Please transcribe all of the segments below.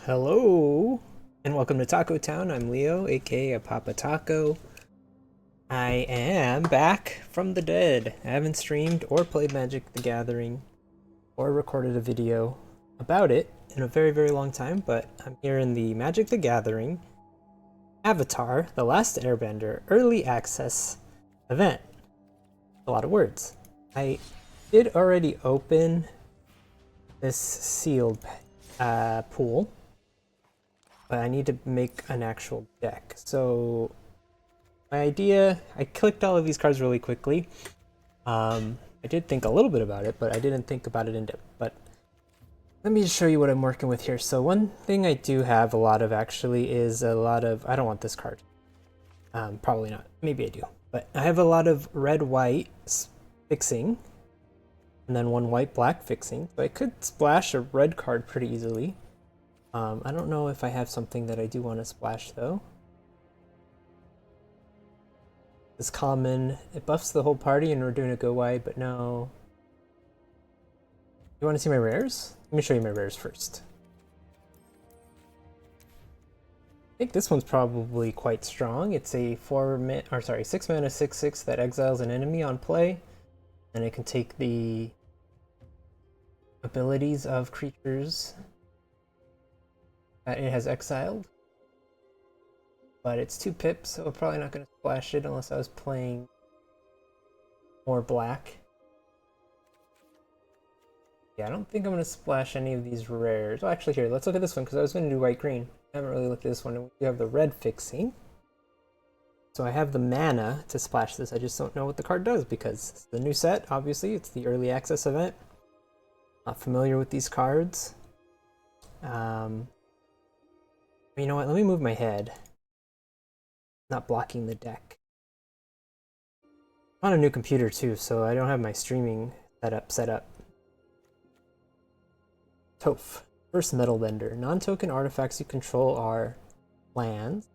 Hello, and welcome to Taco Town. I'm Leo, aka Papa Taco. I am back from the dead. I haven't streamed or played Magic the Gathering or recorded a video about it in a very, very long time, but I'm here in the Magic the Gathering Avatar, The Last Airbender Early Access event. A lot of words. I did already open this sealed pool, but I need to make an actual deck. So my idea, I clicked all of these cards really quickly. I did think a little bit about it, but I didn't think about it in depth. But let me just show you what I'm working with here. So one thing I do have a lot of actually is a lot of, I don't want this card. Probably not, maybe I do. But I have a lot of red-white fixing, and then one white-black fixing. So I could splash a red card pretty easily. I don't know if I have something that I do want to splash though. This common, it buffs the whole party and we're doing a go wide, but no. You want to see my rares? Let me show you my rares first. I think this one's probably quite strong. It's a 6 mana 6/6 that exiles an enemy on play, and it can take the abilities of creatures that it has exiled. But it's 2 pips, so I'm probably not going to splash it unless I was playing more black. Yeah, I don't think I'm going to splash any of these rares. Oh, actually, here, let's look at this one, because I was going to do white-green. I haven't really looked at this one. We do have the red fixing. So I have the mana to splash this. I just don't know what the card does, because it's the new set, obviously. It's the early access event. Not familiar with these cards. You know what? Let me move my head. Not blocking the deck. I'm on a new computer too, so I don't have my streaming set up. Toph. First Metal Bender. Non-token artifacts you control are lands.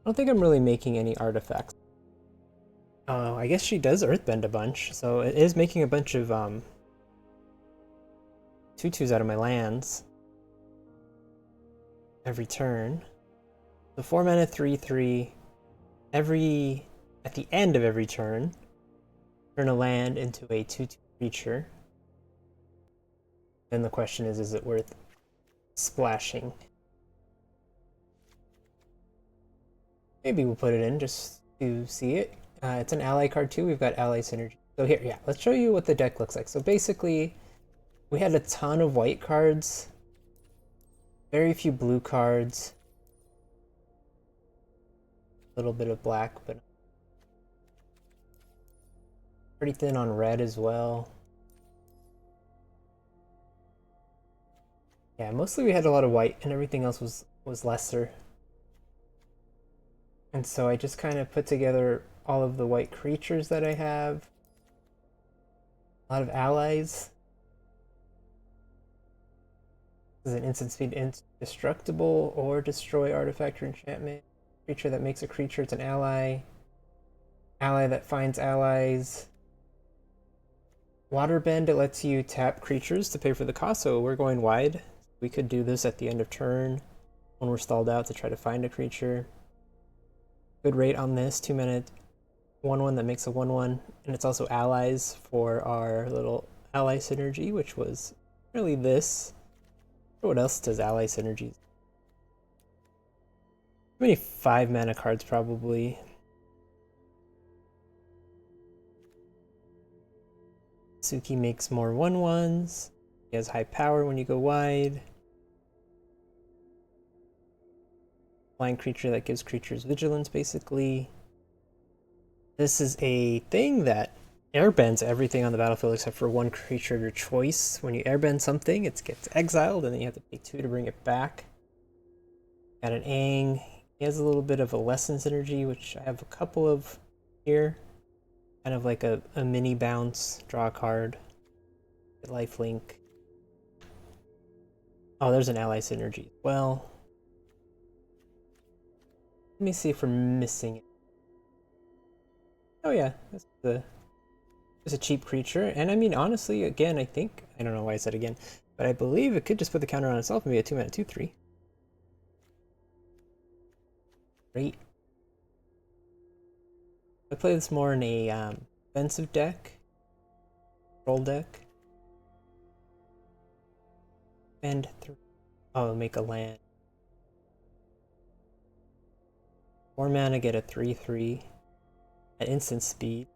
I don't think I'm really making any artifacts. Oh, I guess she does Earthbend a bunch, so it is making a bunch of 2/2s out of my lands every turn. The 4 mana 3/3. At the end of every turn, turn a land into a 2/2 creature. Then the question is it worth splashing? Maybe we'll put it in just to see it. It's an ally card too. We've got ally synergy. So here, yeah, let's show you what the deck looks like. So basically, we had a ton of white cards, very few blue cards, a little bit of black, but pretty thin on red as well. Yeah, mostly we had a lot of white and everything else was lesser. And so I just kind of put together all of the white creatures that I have. A lot of allies. This is an instant speed indestructible or destroy artifact or enchantment. Creature that makes a creature, it's an ally. Ally that finds allies. Waterbend, it lets you tap creatures to pay for the cost, so we're going wide. We could do this at the end of turn when we're stalled out to try to find a creature. Good rate on this, 2 mana 1/1 that makes a 1/1, and it's also allies for our little ally synergy, which was really this. What else does ally synergies? Too many 5 mana cards probably. Suki makes more 1/1s. He has high power when you go wide. Flying creature that gives creatures vigilance, basically. This is a thing that airbends everything on the battlefield except for one creature of your choice. When you airbend something, it gets exiled, and then you have to pay 2 to bring it back. Got an Aang. He has a little bit of a lesson synergy, which I have a couple of here. Kind of like a mini bounce, draw a card, get lifelink. Oh, there's an ally synergy as well. Let me see if we're missing it. Oh yeah, this is a cheap creature, and I mean honestly, again, I don't know why I said again, but I believe it could just put the counter on itself and be a 2 mana 2/3. great. I play this more in a defensive deck, control deck. Spend 3. Oh, make a land. 4 mana, get a 3/3 at instant speed.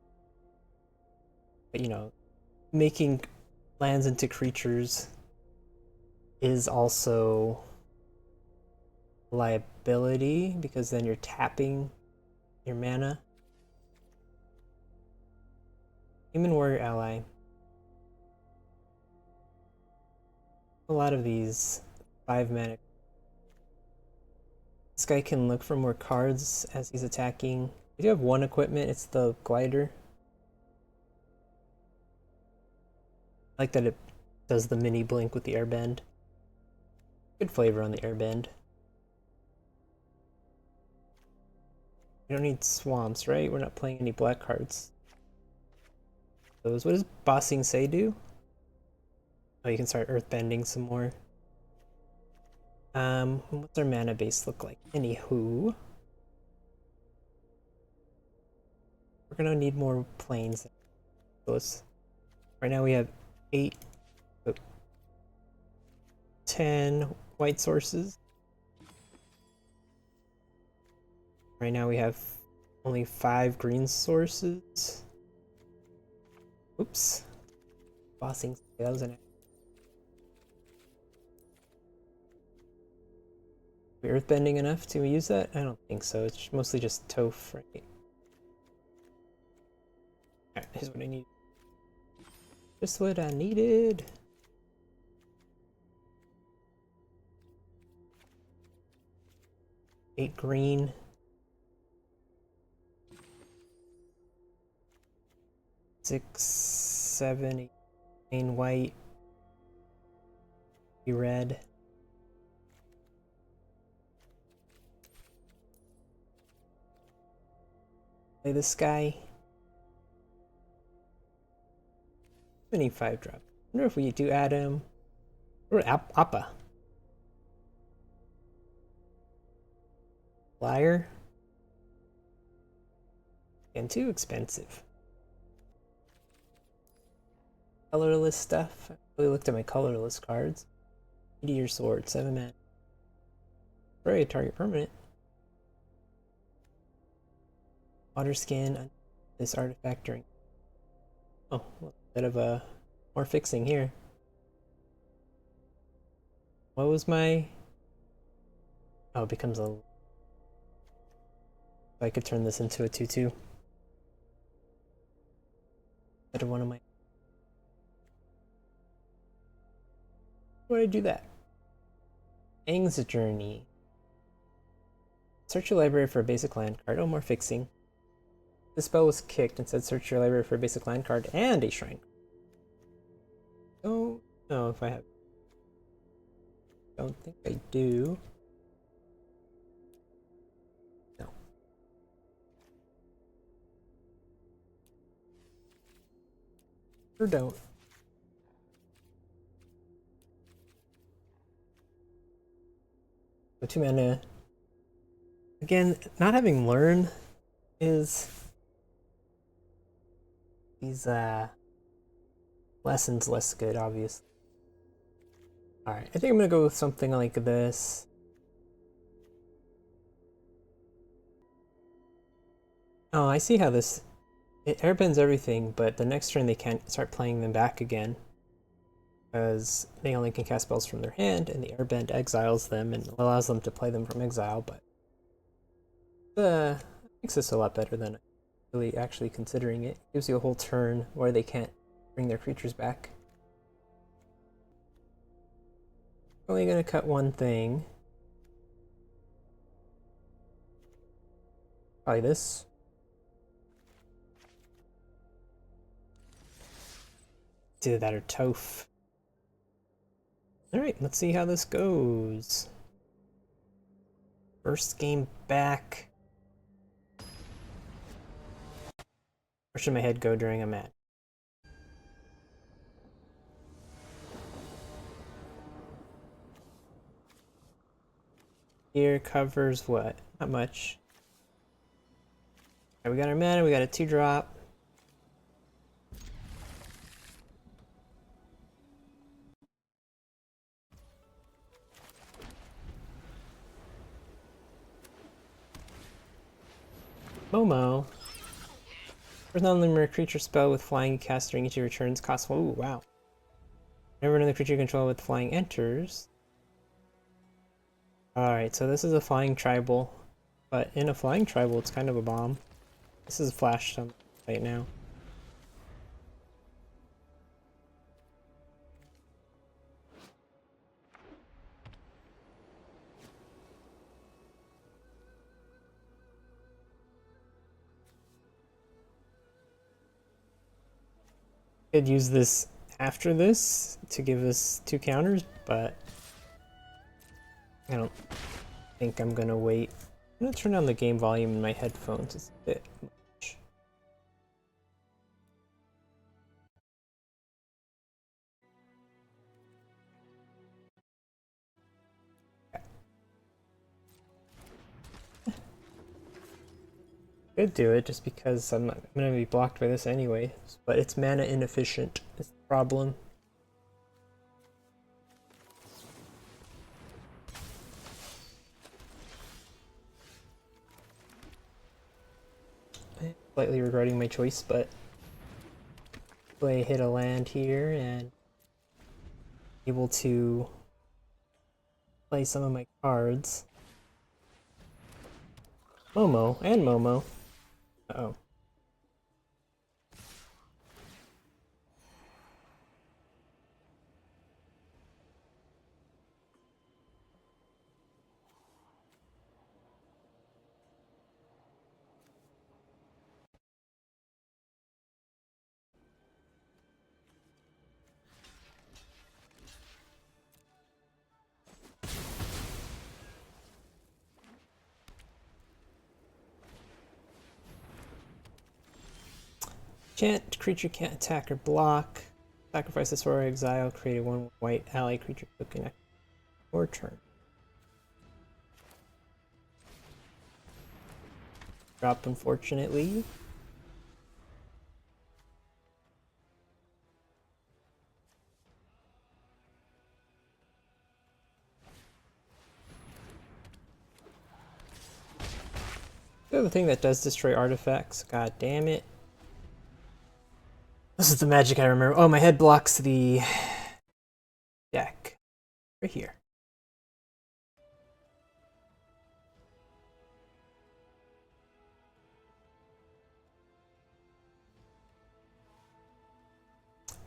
But you know, making lands into creatures is also a liability because then you're tapping your mana. Human Warrior Ally. A lot of these 5 mana. This guy can look for more cards as he's attacking. We do have one equipment, it's the glider. I like that it does the mini blink with the airbend. Good flavor on the airbend. We don't need swamps, right? We're not playing any black cards. Those. What does Bossing Say do? Oh, you can start earthbending some more. What's our mana base look like? Anywho, we're gonna need more planes. Right now we have 10 white sources. Right now we have only 5 green sources. Oops. Bossing. That was an. We earthbending enough to use that? I don't think so. It's mostly just Toph, right? Alright, here's what I need. Just what I needed. Eight green. 6, 7, 8 white. 3 red. Play this guy. Many 5-drop. I wonder if we do add him. Or Appa. Flyer. And too expensive. Colorless stuff. I really looked at my colorless cards. Meteor Sword, 7 mana. Right, target permanent. Water skin. This artifact during. Oh, a bit of a more fixing here. What was my? Oh, it becomes a. I could turn this into a 2/2. Instead of one of my. Why would I do that? Aang's Journey. Search your library for a basic land card. Oh, more fixing. This spell was kicked and said search your library for a basic land card and a shrine. Don't know if I have. Don't think I do. No. Or don't. So 2 mana. Again, not having learn is these lessons less good, obviously. Alright, I think I'm gonna go with something like this. Oh, I see how this. It airbends everything, but the next turn they can't start playing them back again. Because they only can cast spells from their hand, and the airbend exiles them and allows them to play them from exile, but makes this a lot better than really actually considering it. Gives you a whole turn where they can't bring their creatures back. Only gonna cut one thing. Probably this. Either that or Toph. Alright, let's see how this goes. First game back. Where should my head go during a match? Here covers what? Not much. Alright, we got our mana, we got a 2-drop. Momo. First non-linear creature spell with flying cast during each of your turns costs 1. Ooh, wow. Whenever another creature you control with flying enters. Alright, so this is a flying tribal. But in a flying tribal, it's kind of a bomb. This is flash right now. Could use this after this to give us 2 counters, but I don't think I'm gonna wait. I'm gonna turn down the game volume in my headphones. It's a bit much. Could do it just because I'm gonna be blocked by this anyway, but it's mana inefficient is the problem. Slightly regretting my choice, but I hit a land here and able to play some of my cards. Momo and Momo. Uh-oh. Chant, creature can't attack or block. Sacrifice this or exile, create a 1 white ally creature token or turn. Drop, unfortunately. We have a thing that does destroy artifacts. God damn it. This is the magic I remember. Oh, my head blocks the deck. Right here.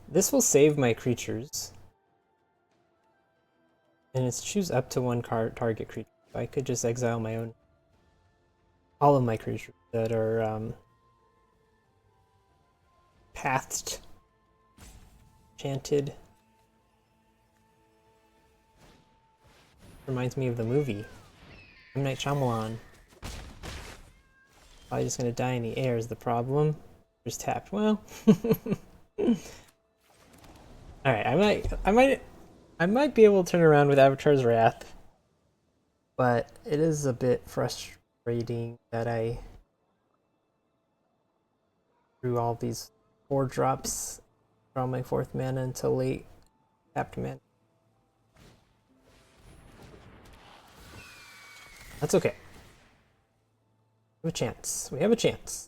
This will save my creatures. And it's choose up to 1 card target creature. So I could just exile my own. All of my creatures that are pathed, chanted. Reminds me of the movie. M. Night Shyamalan. Probably just gonna die in the air is the problem. Just tapped. Well. Alright, I might be able to turn around with Avatar's Wrath. But it is a bit frustrating that I drew all these 4 drops, draw my 4th mana until late tapped mana. That's okay. We have a chance. We have a chance.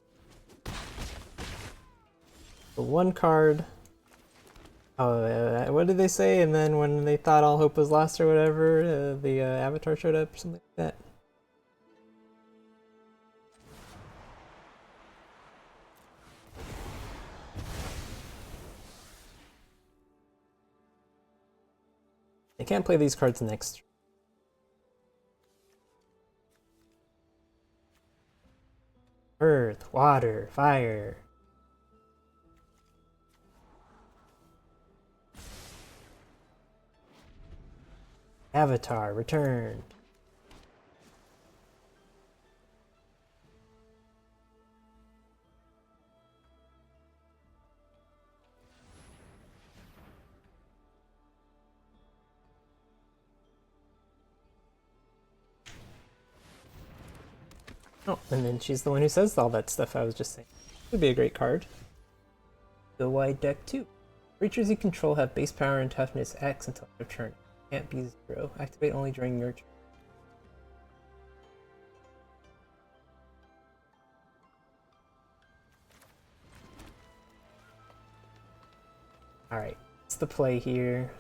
The 1 card. Oh, what did they say? And then when they thought all hope was lost or whatever, the Avatar showed up or something like that. I can't play these cards next. Earth, water, fire. Avatar returned. Oh, and then she's the one who says all that stuff I was just saying. Would be a great card. Go wide deck too. Creatures you control have base power and toughness X until their turn. Can't be 0. Activate only during your turn. Alright, what's the play here?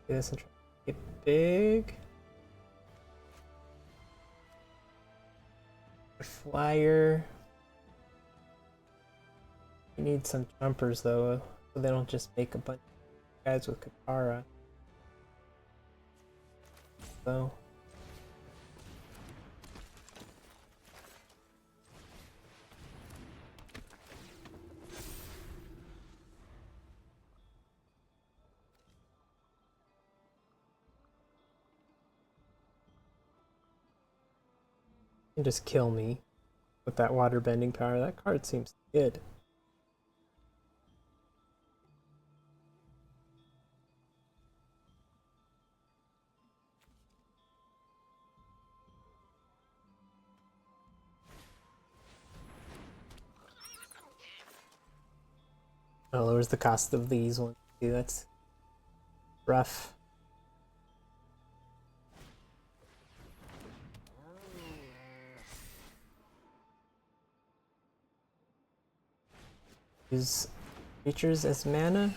Do this and try to get big. A flyer. You need some jumpers though, so they don't just make a bunch of guys with Katara. So. You can just kill me with that water bending power. That card seems good. Oh, lowers the cost of these ones too. That's rough. Use creatures as mana.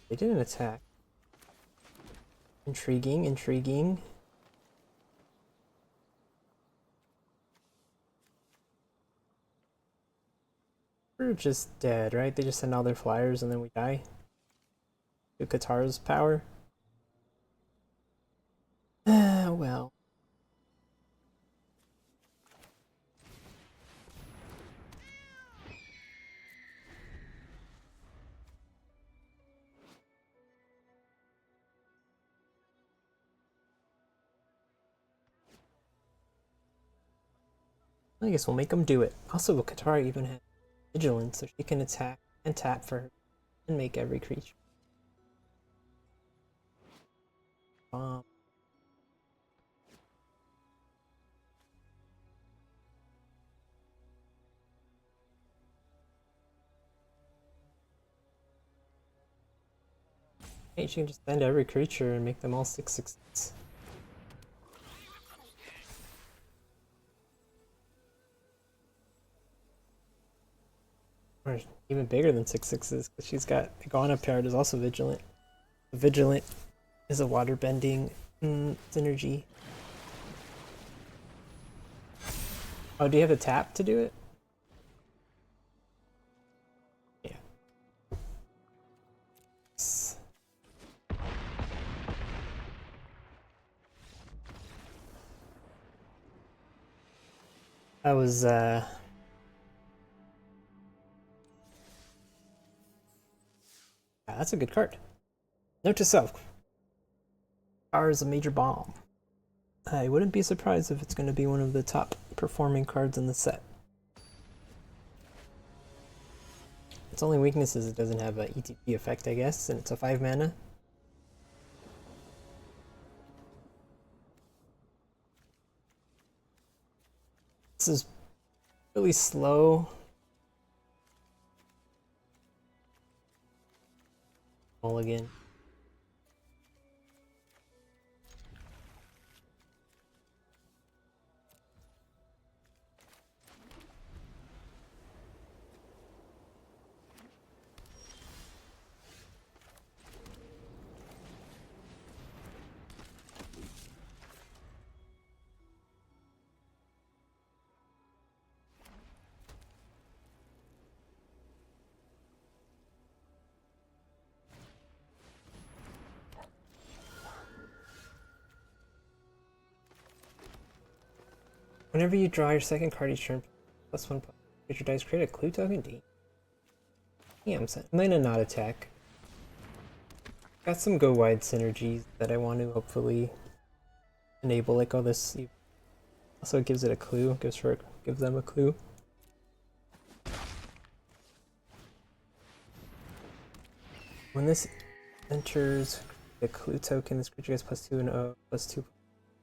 They didn't attack. Intriguing, intriguing. We're just dead, right? They just send all their flyers and then we die. To Katara's power. Well. I guess we'll make them do it. Also, Katara even has vigilance, so she can attack and tap for her and make every creature. Bomb. Hey, she can just send every creature and make them all 6/6. Or even bigger than 6/6s, because she's got Iguana paired is also vigilant. Vigilant is a water bending synergy. Oh, do you have a tap to do it? Yeah. That was yeah, that's a good card. Note to self. Power is a major bomb. I wouldn't be surprised if it's going to be one of the top performing cards in the set. Its only weakness is it doesn't have an ETP effect, I guess, and it's a 5 mana. This is really slow. Mulligan. Whenever you draw your second card each turn, +1 creature dice, create a clue token. Damn, so I'm gonna not attack. Got some go wide synergies that I want to hopefully enable, like all this. Also, it gives it a clue. Gives them a clue. When this enters The clue token, this creature gets +2 and O, +2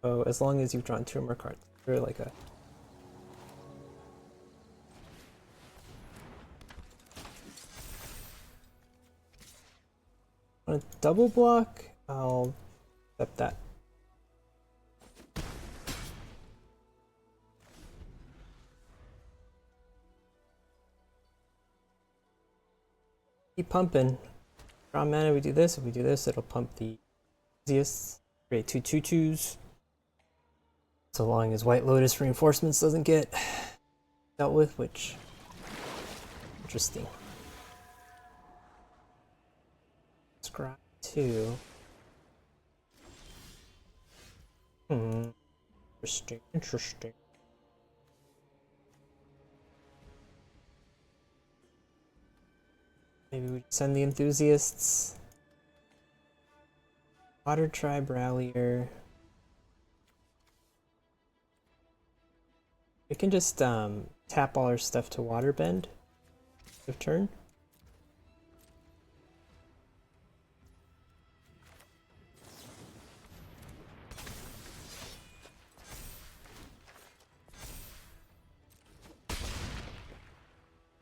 O, as long as you've drawn 2 or more cards. Or like a... On a double block, I'll accept that. Keep pumping. Draw mana, we do this. If we do this, it'll pump the easiest. Create 2 2/2s. So long as White Lotus reinforcements doesn't get dealt with, which... Interesting. Scry 2. Interesting, interesting. Maybe we send the enthusiasts. Water Tribe Rallier. We can just tap all our stuff to Waterbend of turn.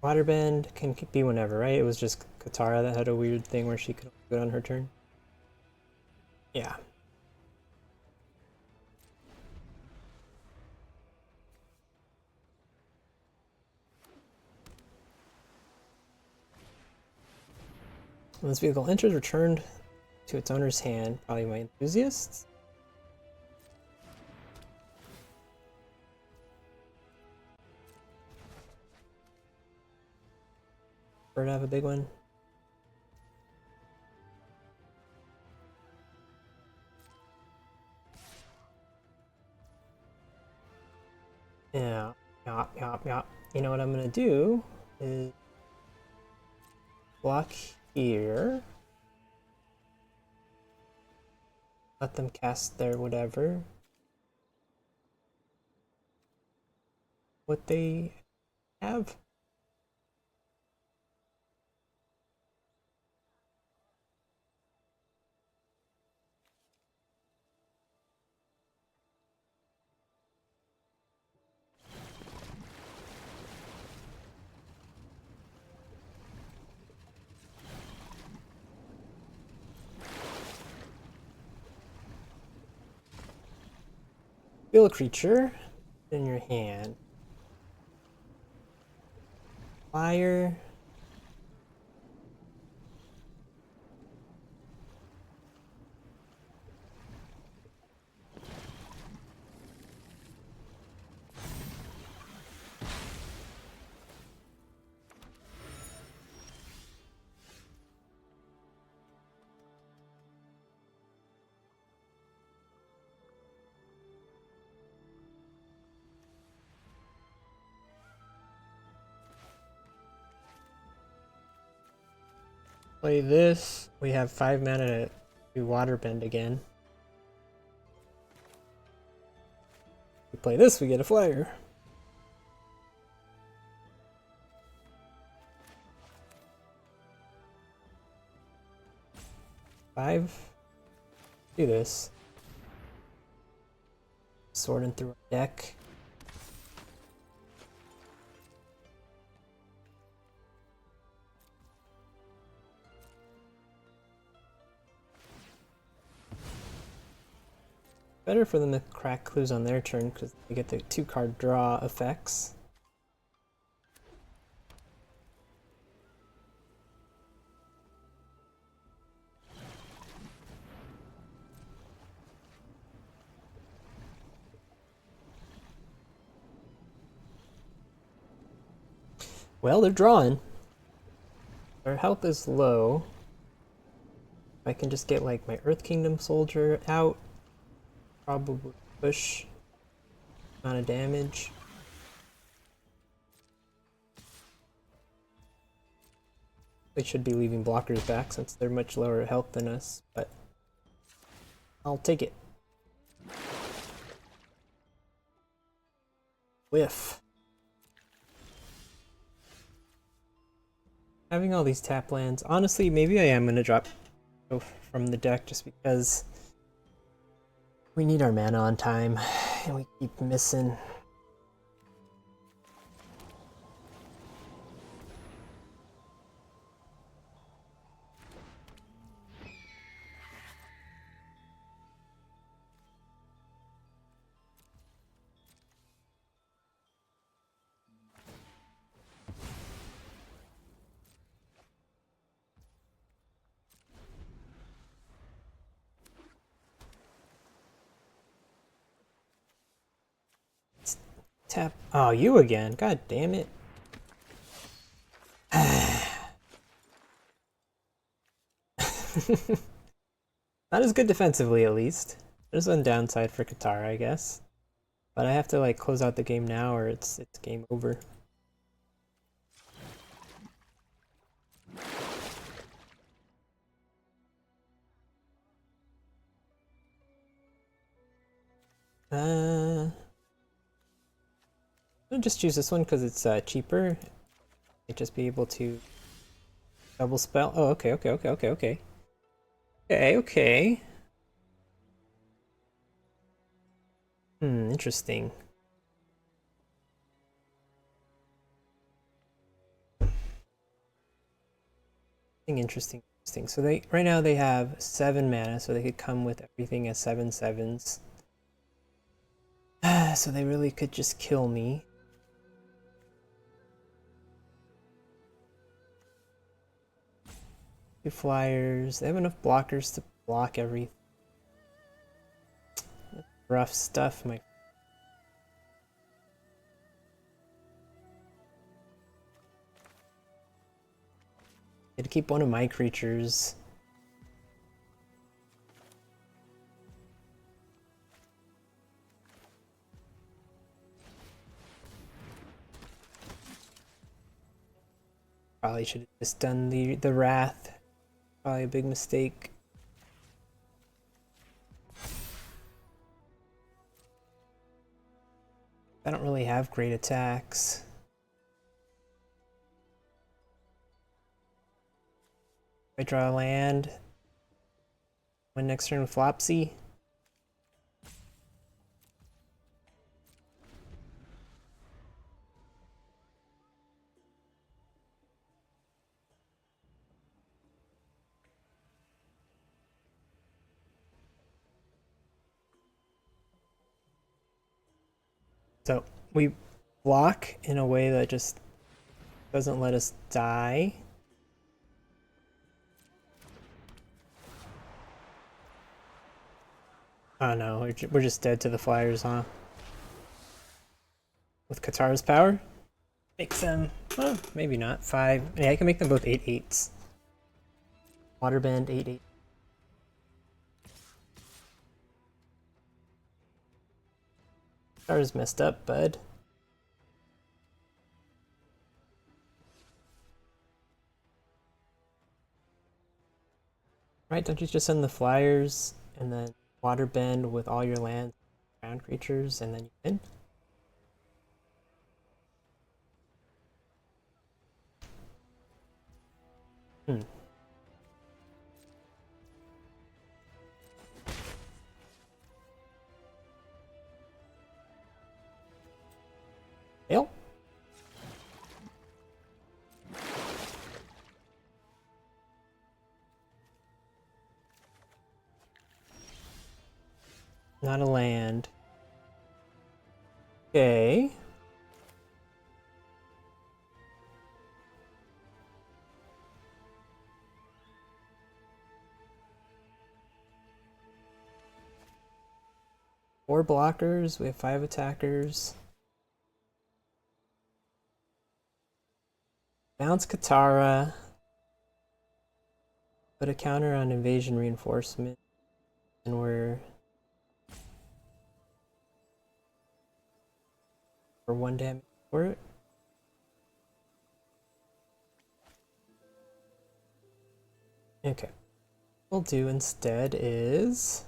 Waterbend can be whenever, right? It was just Katara that had a weird thing where she could go on her turn. Yeah. When this vehicle enters, returned to its owner's hand, probably my enthusiasts. Bird have a big one. Yeah. You know what I'm gonna do is block here. Let them cast their whatever. What they have. Feel a creature in your hand. Fire. Play this. We have 5 mana to do Waterbend again. We play this, we get a flyer. Five. Do this. Sorting through our deck. Better for them to crack clues on their turn because they get the 2-card draw effects. Well, they're drawing. Their health is low. I can just get like my Earth Kingdom soldier out. Probably push amount of damage. They should be leaving blockers back since they're much lower health than us, but I'll take it. Whiff. Having all these tap lands, honestly, maybe I am gonna drop from the deck just because we need our mana on time and we keep missing. Tap. Oh, you again. God damn it. Not as good defensively, at least. There's one downside for Katara, I guess. But I have to like close out the game now or it's game over. I'll just choose this one because it's cheaper. I'd just be able to double spell. Oh, okay. Okay. Interesting. Interesting. So right now they have 7 mana, so they could come with everything as 7/7s. So they really could just kill me. Two flyers. They have enough blockers to block everything. Rough stuff, my. I'd keep one of my creatures. Probably should have just done the Wrath. Probably a big mistake. I don't really have great attacks. I draw a land. Win next turn with Flopsy. So we block in a way that just doesn't let us die. Oh no, we're just dead to the flyers, huh? With Katara's power? Makes them, well, maybe not. 5. Yeah, I can make them both 8/8s. Waterbend 8/8. Katara's messed up, bud. Right, don't you just send the flyers and then waterbend with all your land ground creatures and then you win? Fail? Not a land. Okay. Four blockers, we have 5 attackers. Bounce Katara. Put a counter on invasion reinforcement. And we're for 1 damage for it. Okay. What we'll do instead is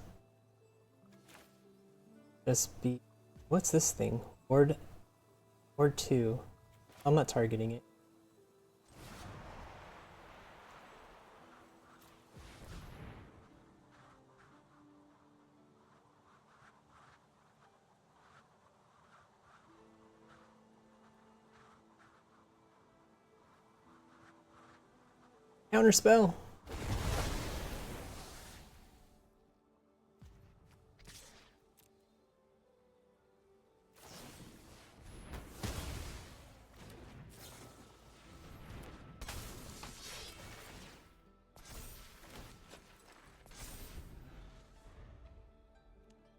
just be, what's this thing? Ward 2. I'm not targeting it. Counterspell.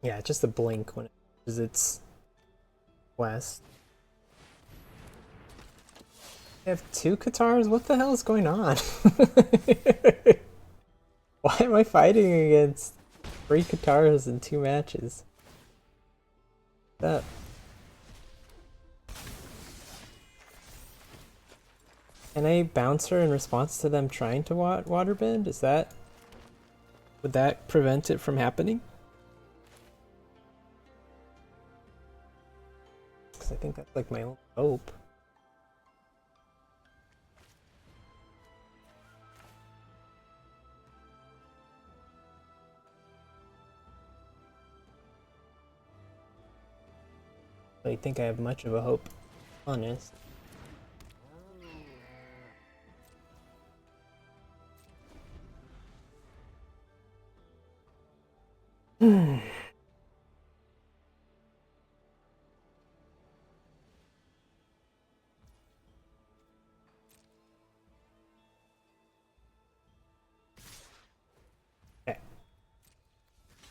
Yeah, just a blink when it visits west. I have 2 Katars? What the hell is going on? Why am I fighting against 3 Katars in 2 matches? What's up? Can I bounce her in response to them trying to waterbend? Is that... would that prevent it from happening? Because I think that's like my only hope. I don't think I have much of a hope, honest. Okay.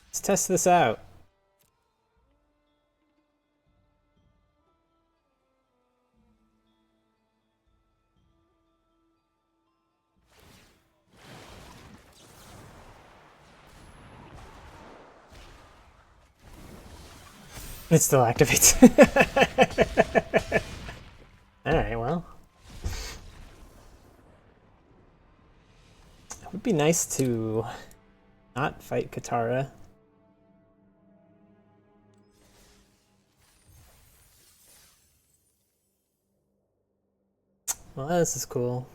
Let's test this out. It still activates. Alright, well. It would be nice to not fight Katara. Well, this is cool.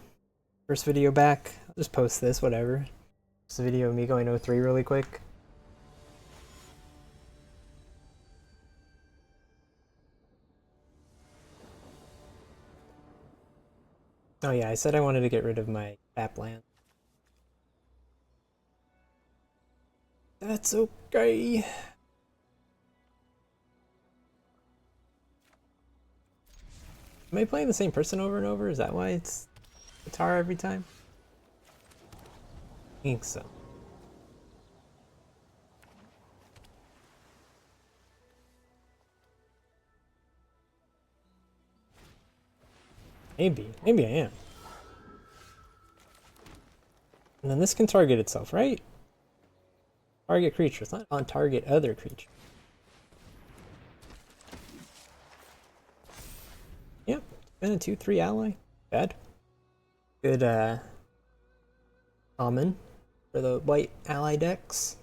First video back. I'll just post this, whatever. Just a video of me going 03 really quick. Oh yeah, I said I wanted to get rid of my tap land. That's okay. Am I playing the same person over and over? Is that why it's guitar every time? I think so. Maybe I am. And then this can target itself, right? Target creature. It's not on target other creature. Yep. Been a 2/3 ally. Bad. Good common for the white ally decks.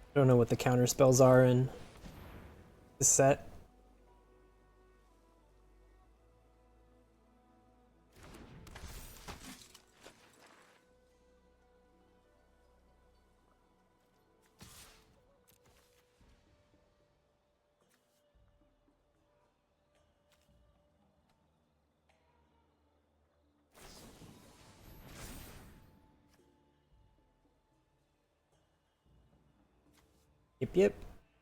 I don't know what the counter spells are in this set. Yep. It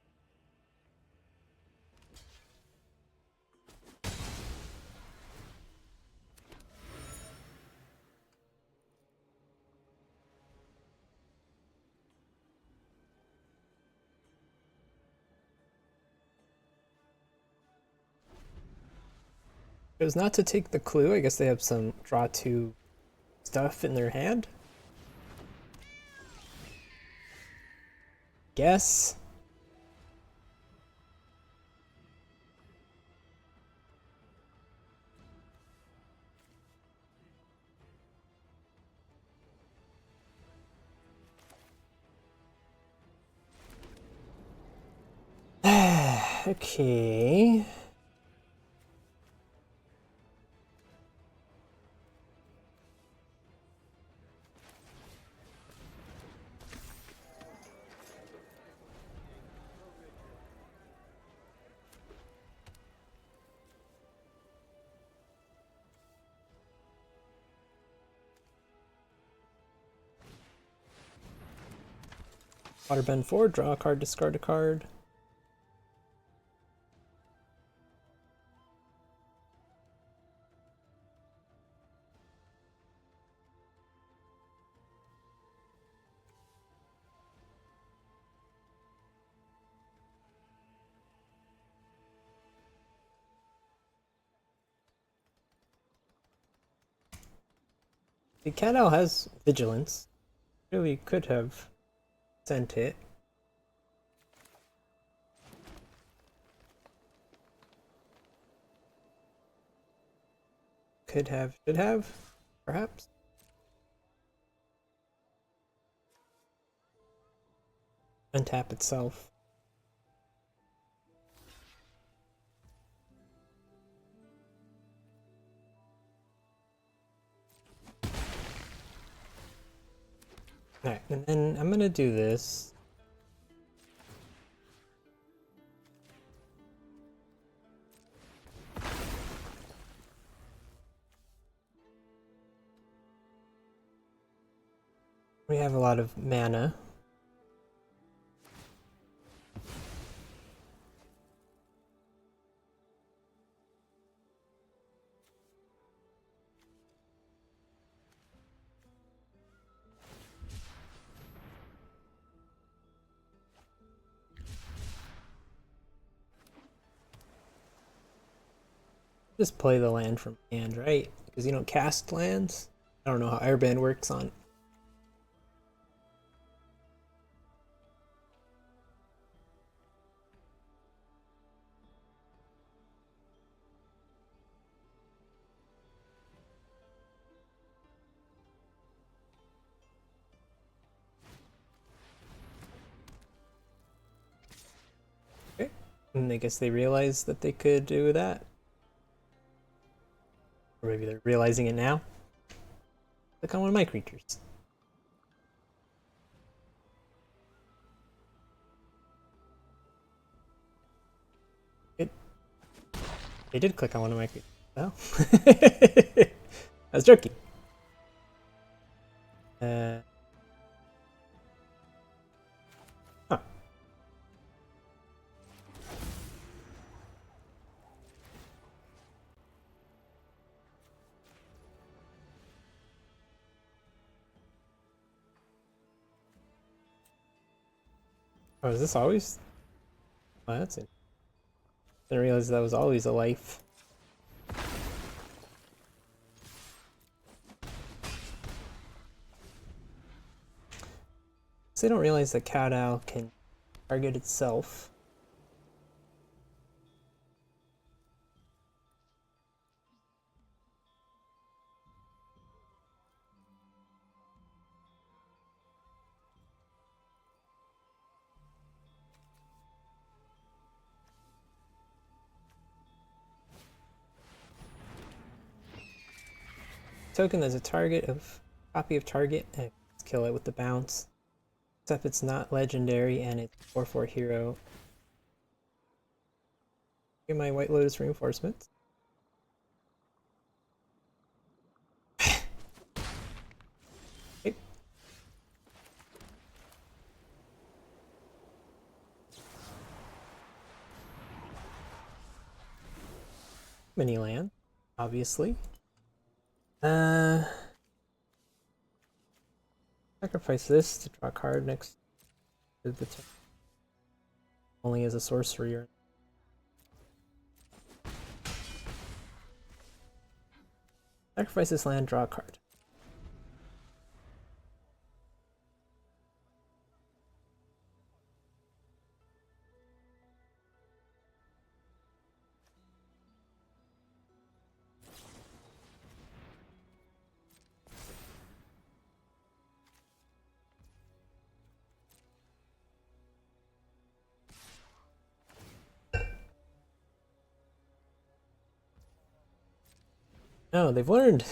was not to take the clue. I guess they have some draw 2 stuff in their hand. Guess. Okay. Waterbend 4, draw a card, discard a card. The cat owl has vigilance. Really could have sent it. Could have, should have, perhaps. Untap itself. Alright, and then I'm gonna do this. We have a lot of mana. Just play the land from hand, right? Because you don't cast lands. I don't know how Airbender works on. Okay. And I guess they realized that they could do that. Or maybe they're realizing it now. Click on one of my creatures. It. They did click on one of my creatures. Oh. I was joking. Huh. Oh, is this always? Oh, that's it. Didn't realize that was always a life. So they don't realize that cat owl can target itself. Token as a target of copy of target, and kill it with the bounce. Except it's not legendary and it's 4/4 hero. Get my White Lotus reinforcements. Okay. Mini land, obviously. Sacrifice this to draw a card next to the turn. Only as a sorcery. Sacrifice this land, draw a card. No, they've learned.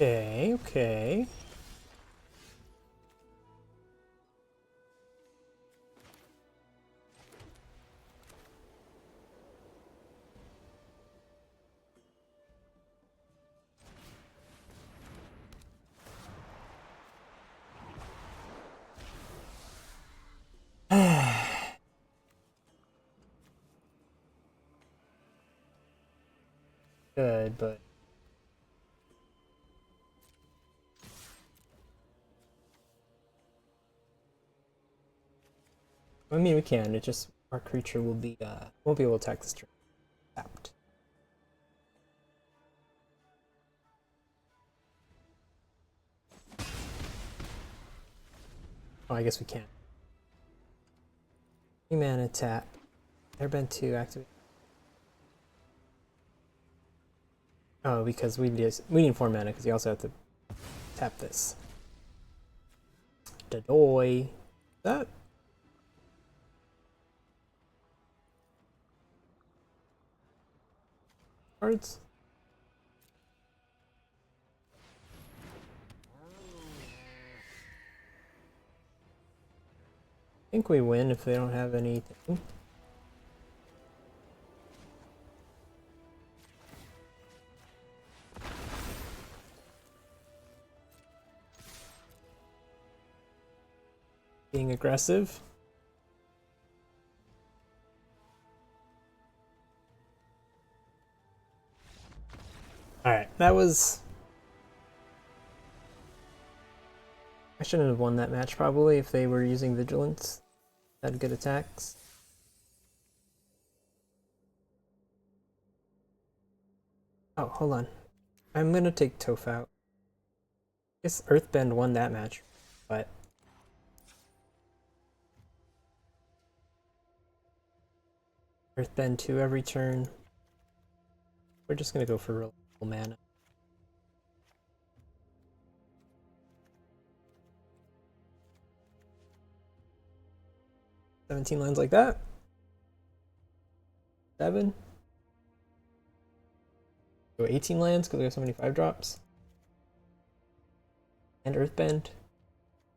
Okay, okay. Good, but I mean we can. It just our creature will be won't be able to attack this turn. Tapped. Oh, I guess we can. 3 mana tap. Airbend 2 activate. Oh, because we need 4 mana because you also have to tap this. Dadoy. That cards. I think we win if they don't have anything. Being aggressive. Alright, that was... I shouldn't have won that match probably if they were using Vigilance. Had good attacks. Oh, hold on. I'm gonna take Toph out. I guess Earthbend won that match, but... Earthbend 2 every turn. We're just gonna go for real mana. "17 lines like that. 7. Go 18 lands because we have so many 5-drops. And Earthbend.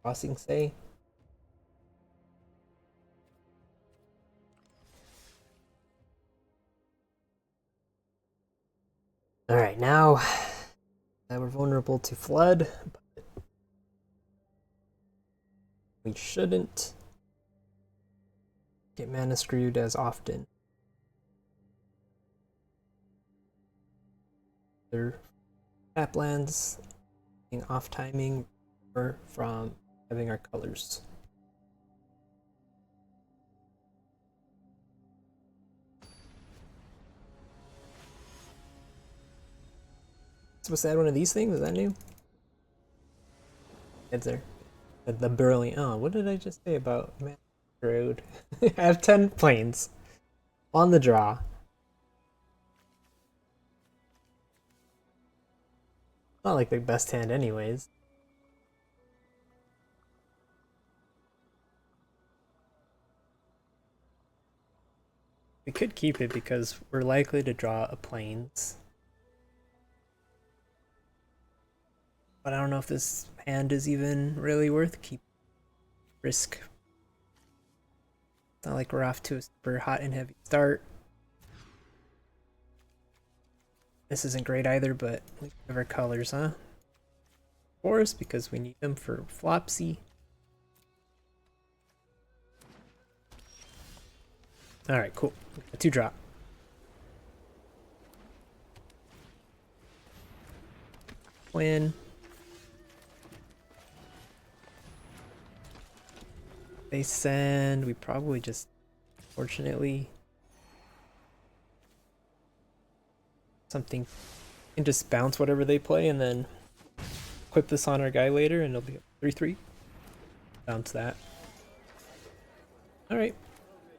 Crossing Say. Alright, now that we're vulnerable to Flood, but we shouldn't get mana screwed as often. Their tap lands being off timing or from having our colors. Supposed to add one of these things? Is that new? Heads there. The Burly. Oh, what did I just say about Mana Road? I have 10 planes on the draw. Not like the best hand anyways. We could keep it because we're likely to draw a planes. But I don't know if this hand is even really worth keep risk. It's not like we're off to a super hot and heavy start. This isn't great either, but we have our colors, huh? Forest because we need them for Flopsy. Alright, cool. A 2-drop. Win. they send, we probably just, fortunately, something can just bounce whatever they play and then equip this on our guy later and it'll be 3-3. Bounce that. Alright,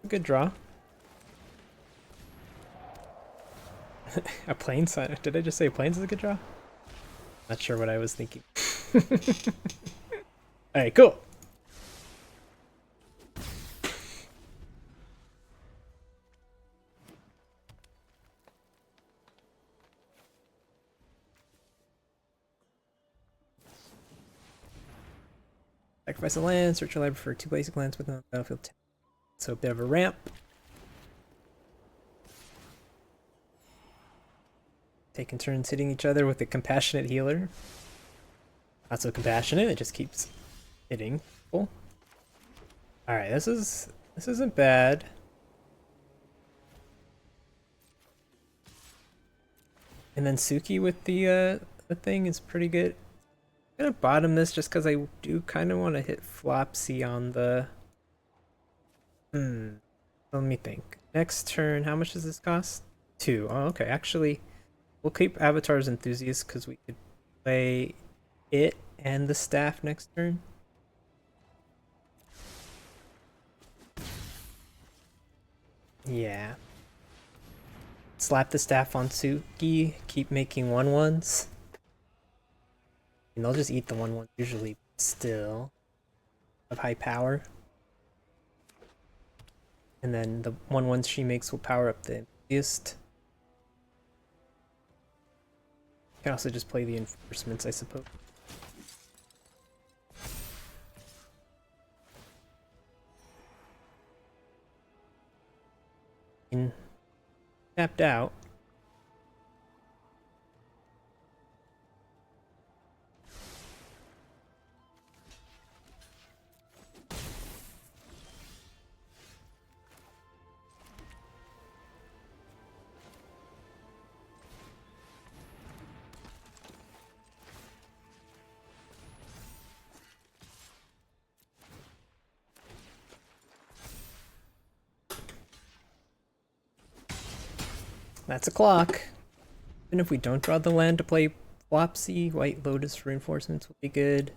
good draw. A plains? Did I just say plains is a good draw? Not sure what I was thinking. Alright, cool. Sacrifice a land, search your library for 2 basic lands with no battlefield 10. So a bit of a ramp. Taking turns hitting each other with a compassionate healer. Not so compassionate, it just keeps hitting people. Alright, this isn't bad. And then Suki with the thing is pretty good. I'm gonna bottom this just because I do kind of want to hit Flopsy on the... Let me think. Next turn, how much does this cost? 2. Oh, okay. Actually, we'll keep Avatar's Enthusiast because we could play it and the staff next turn. Yeah. Slap the staff on Suki, keep making 1/1s. And they'll just eat the 1/1 usually, still of high power. And then the 1/1s she makes will power up the enthusiast. You can also just play the enforcements, I suppose. And tapped out. That's a clock. Even if we don't draw the land to play Flopsy, White Lotus reinforcements will be good.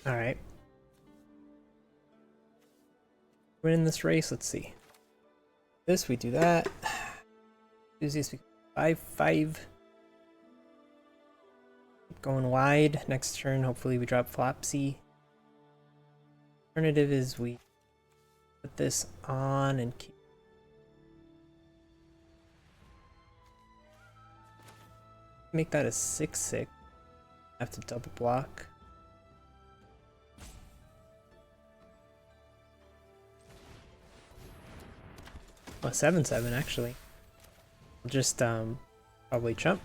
Alright. Winning this race, let's see. This, we do that. Enthusiast, 5-5. Keep going wide. Next turn, hopefully we drop Flopsy. Alternative is we put this on and keep... Make that a 6-6. Have to double block. Oh, 7-7 actually. We'll just probably chump.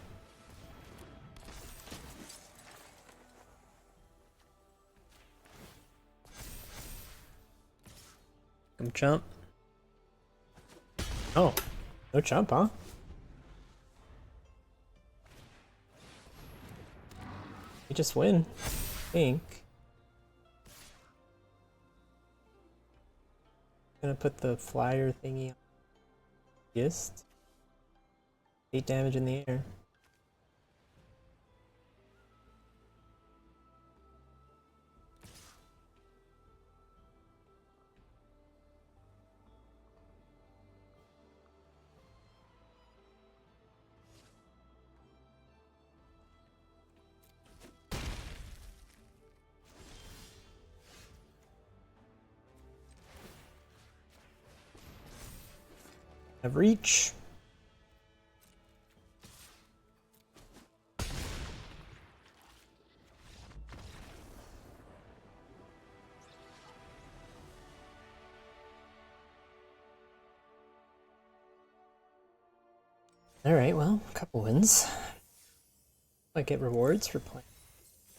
Come chump. Oh, no chump, huh? We just win, I think. Gonna put the flyer thingy on. 8 damage in the air. Have reach. Alright, well, a couple wins. I get rewards for playing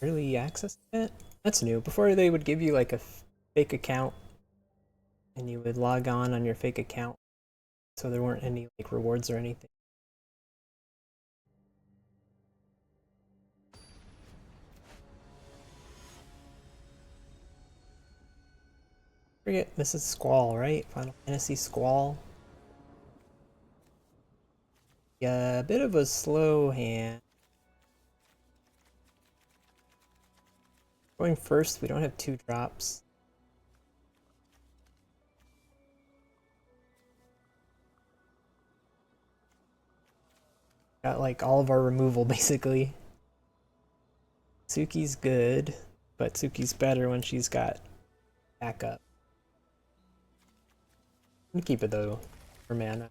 early access event. That's new. Before they would give you like a fake account and you would log on your fake account, so there weren't any like rewards or anything. Forget this is Squall, right? Final Fantasy Squall. Yeah, a bit of a slow hand. Going first, we don't have 2 drops. Got like all of our removal basically. Suki's good, but Suki's better when she's got backup. I'm gonna keep it though for mana.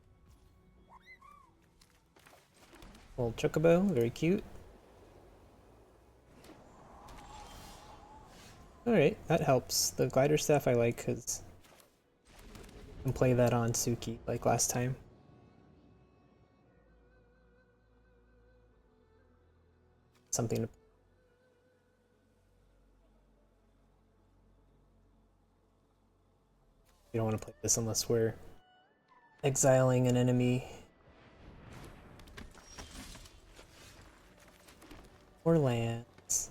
Little chocobo, very cute. Alright, that helps. The glider staff I like because I can play that on Suki like last time. Something to we don't want to play this unless we're exiling an enemy. Or lands.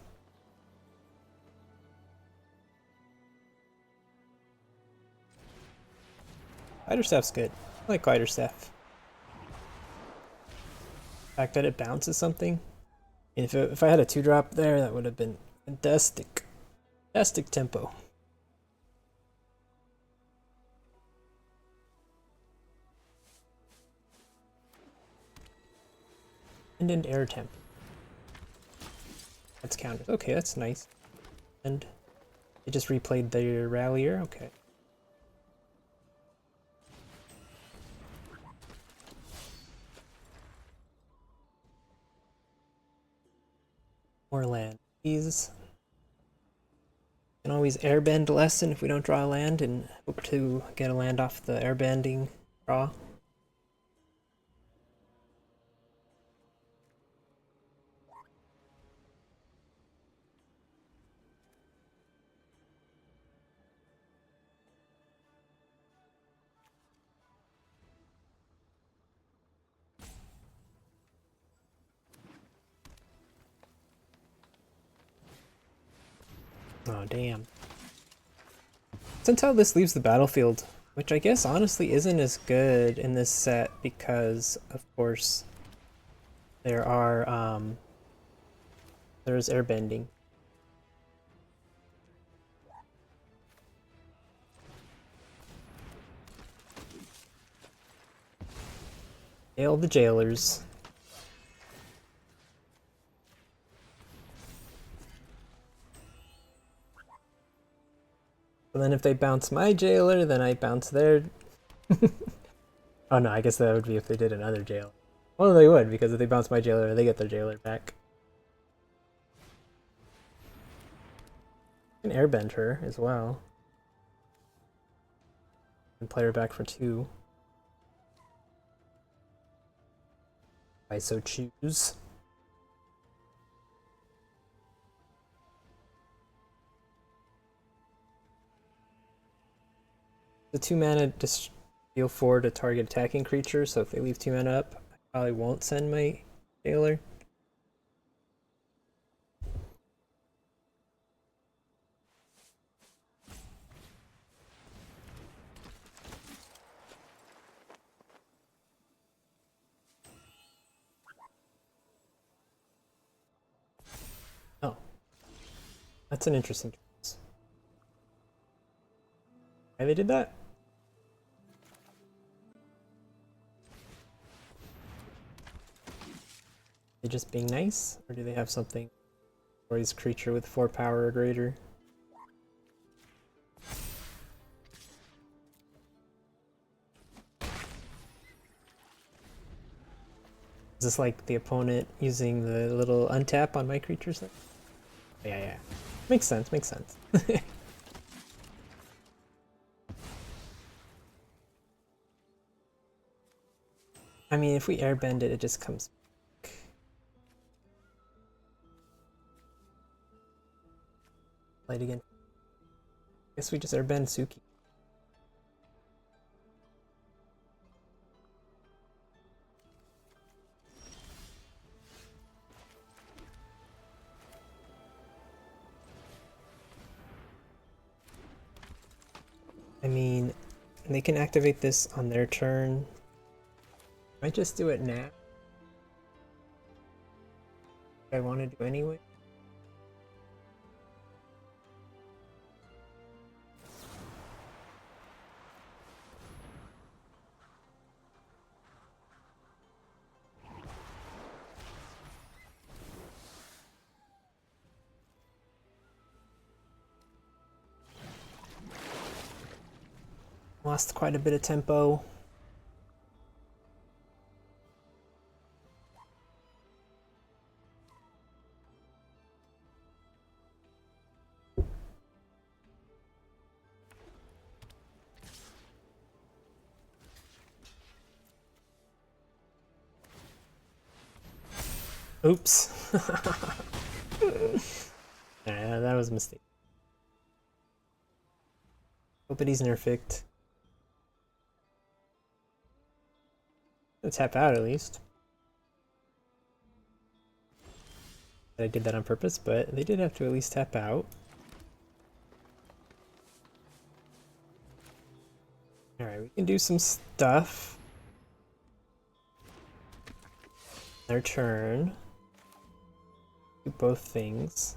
Glider staff's good. I like glider staff. The fact that it bounces something. And if I had a 2-drop there, that would have been fantastic. Fantastic tempo. And an air temp. That's counted. Okay, that's nice. And they just replayed their rallier. Okay. More land, please. Can always airbend lesson if we don't draw a land and hope to get a land off the airbending draw. Oh, damn. Since how this leaves the battlefield, which I guess honestly isn't as good in this set because, of course, there is airbending. Hail the jailers. And then if they bounce my jailer, then I bounce their... Oh no, I guess that would be if they did another jail. Well, they would, because if they bounce my jailer, they get their jailer back. I can airbend her as well. And play her back for 2. If I so choose. The 2 mana just deal 4 to target attacking creature, so if they leave 2 mana up, I probably won't send my jailer. Oh. That's an interesting choice. Why they did that? They just being nice? Or do they have something for his creature with 4 power or greater? Is this like the opponent using the little untap on my creatures? Yeah. Makes sense, makes sense. I mean, if we airbend it, it just comes back. Play it again. Guess we just airbend Suki. I mean, they can activate this on their turn. Might just do it now. I want to do anyway. Lost quite a bit of tempo. Oops. Yeah, that was a mistake. Hope that he's nerfed. Let's tap out at least. I did that on purpose, but they did have to at least tap out. Alright, we can do some stuff. Their turn. Do both things.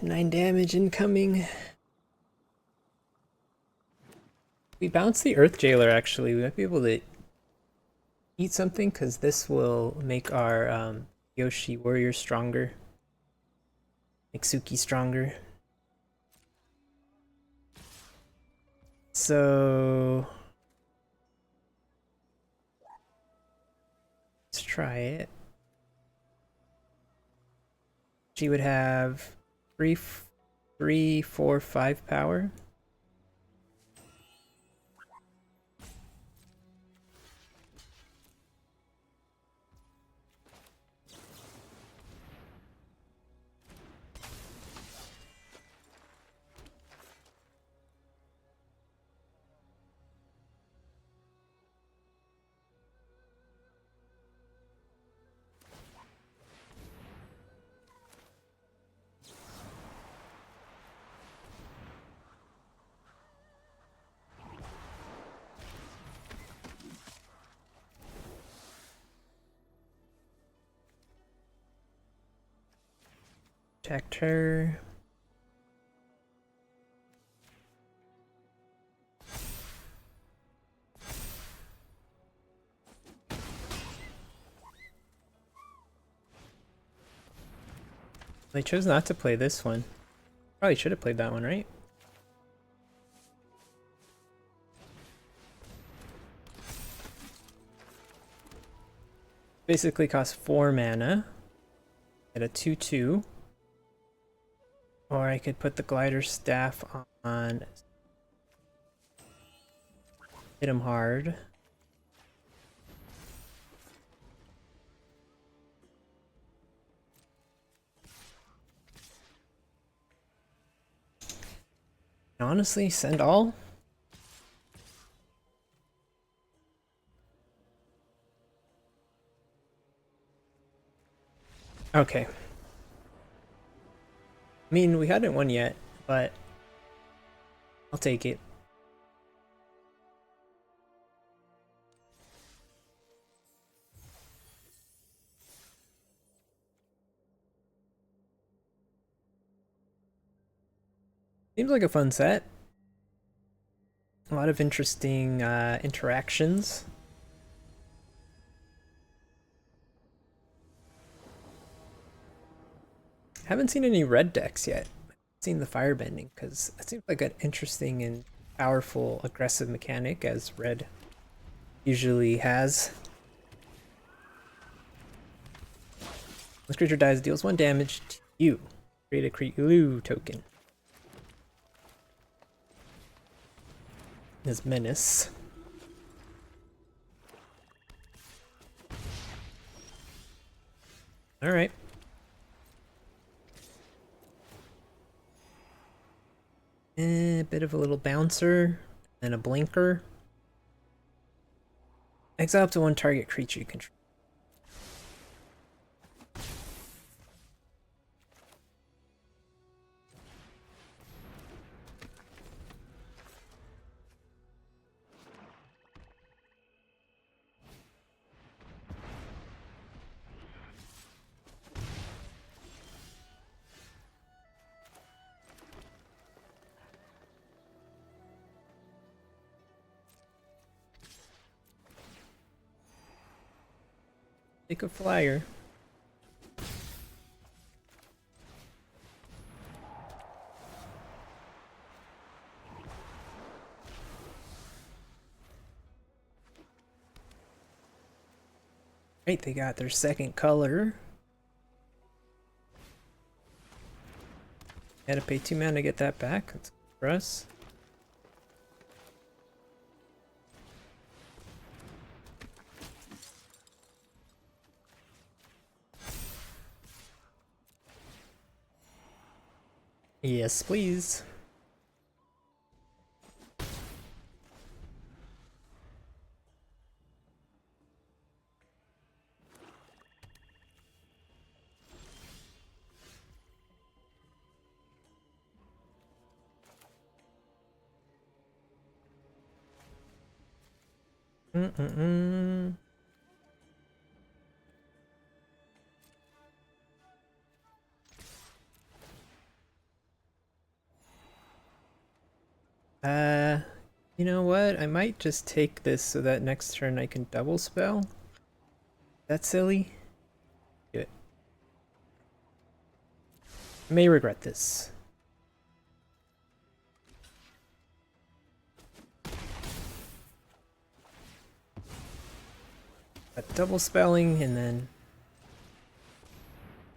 Nine damage incoming. We bounce the Earth Jailer actually. We might be able to eat something because this will make our Yoshi warrior stronger. Make Suki stronger. So let's try it. She would have 3, 4, 5 power. Protect her. They chose not to play this one. Probably should have played that one, right? Basically costs 4 mana at a 2/2. Or I could put the glider staff on, hit him hard. Honestly, send all? Okay. I mean, we hadn't won yet, but I'll take it. Seems like a fun set. A lot of interesting interactions. Haven't seen any red decks yet. Seen the firebending because that seems like an interesting and powerful aggressive mechanic as red usually has. This creature dies, deals 1 damage to you. Create a Create token. His menace. Alright. A bit of a little bouncer, and a blinker. Exile up to 1 target creature you control. Take a flyer. Right, they got their second color. Had to pay 2 mana to get that back. That's good for us. Yes, please. Mm-mm-mm. You know what? I might just take this so that next turn I can double spell. That's silly. Do it. I may regret this. Got double spelling and then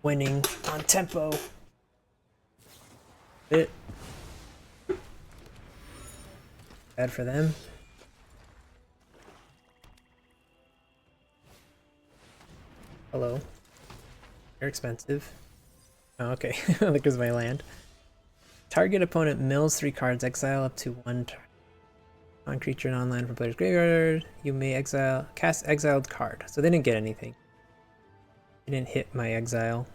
winning on tempo. Bit bad for them. Hello. You're expensive. Oh, okay. Look, is my land. Target opponent mills 3 cards, exile up to 1 on creature and online from player's graveyard. You may cast exiled card. So they didn't get anything. They didn't hit my exile.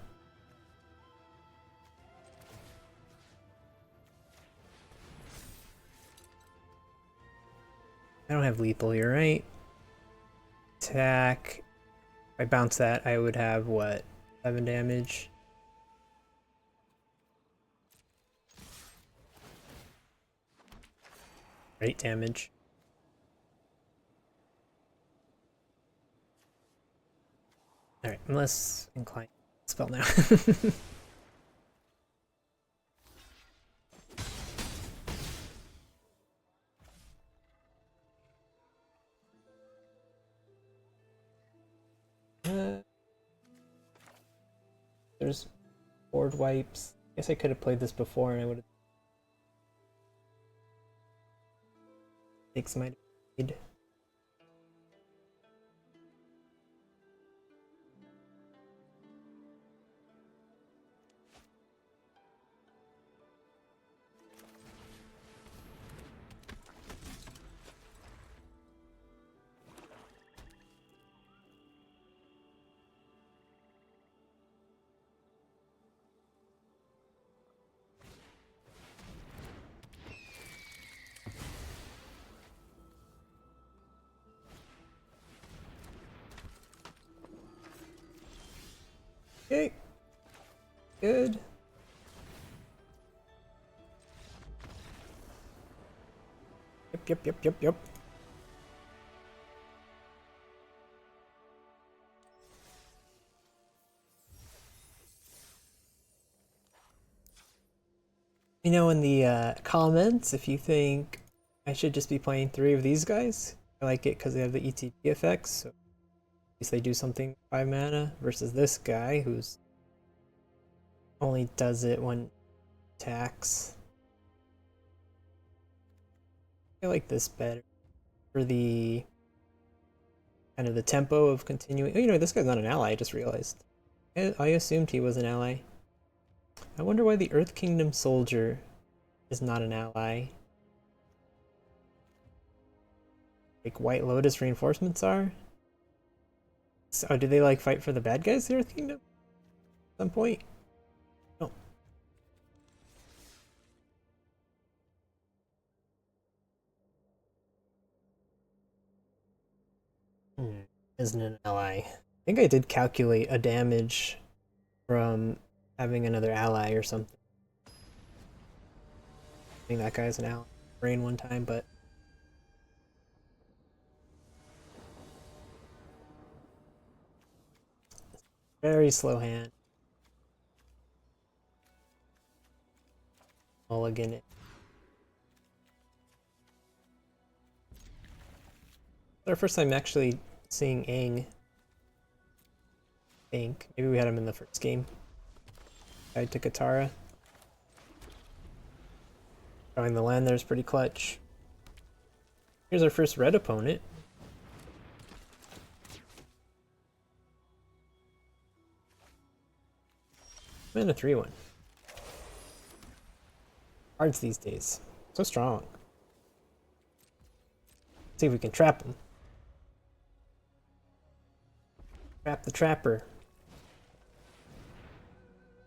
I don't have lethal here, right? Attack. If I bounce that, I would have what? 7 damage. Or 8 damage. Alright, I'm less inclined to spell now. There's board wipes. Guess I could have played this before and I would have takes my lead. Okay. Good. Yep. Yep. You know, in the comments, if you think I should just be playing 3 of these guys, I like it because they have the ETB effects, so at least they do something 5 mana, versus this guy who's only does it when attacks. I like this better for the kind of the tempo of continuing. Oh, you know, this guy's not an ally, I just realized. I assumed he was an ally. I wonder why the Earth Kingdom Soldier is not an ally. Like White Lotus reinforcements are? So do they like fight for the bad guys, the Earth Kingdom? At some point? No. Isn't an ally. I think I did calculate a damage from having another ally or something. I think that guy's an ally. Brain one time, but very slow hand. Mulligan it. It's our first time actually seeing Aang. I think. Maybe we had him in the first game. I took Katara. Drawing the land there's pretty clutch. Here's our first red opponent. And a 3-1. Cards these days. So strong. See if we can trap him. Trap the trapper.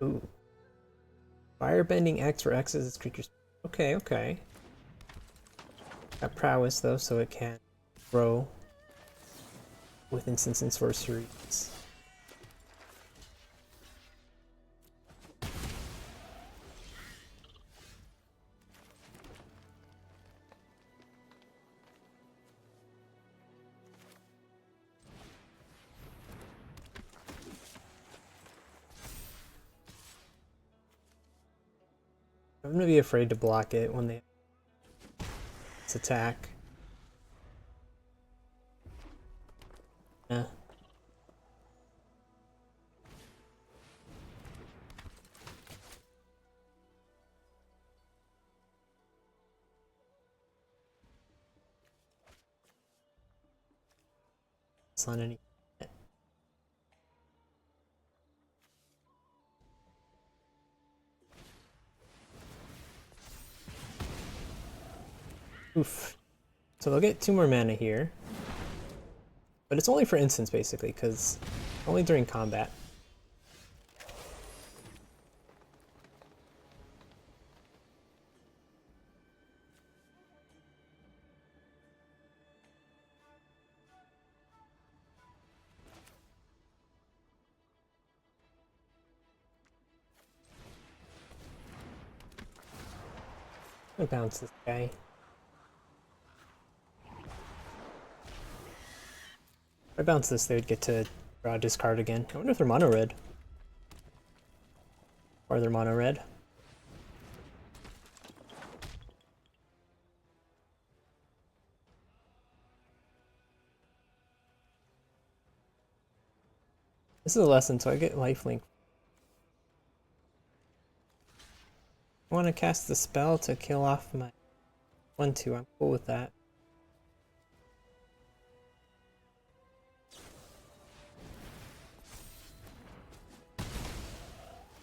Ooh. Firebending X for X as its creature's. Okay. Got prowess though, so it can grow with instants and sorceries. I'm gonna be afraid to block it when they attack. Yeah. It's not any. Oof. So they'll get 2 more mana here. But it's only for instants basically, because only during combat. I'm gonna bounce this guy. If I bounce this, they would get to draw a discard again. I wonder if they're mono red. Or they're mono red. This is a lesson, so I get lifelink. I want to cast the spell to kill off my 1/2. I'm cool with that.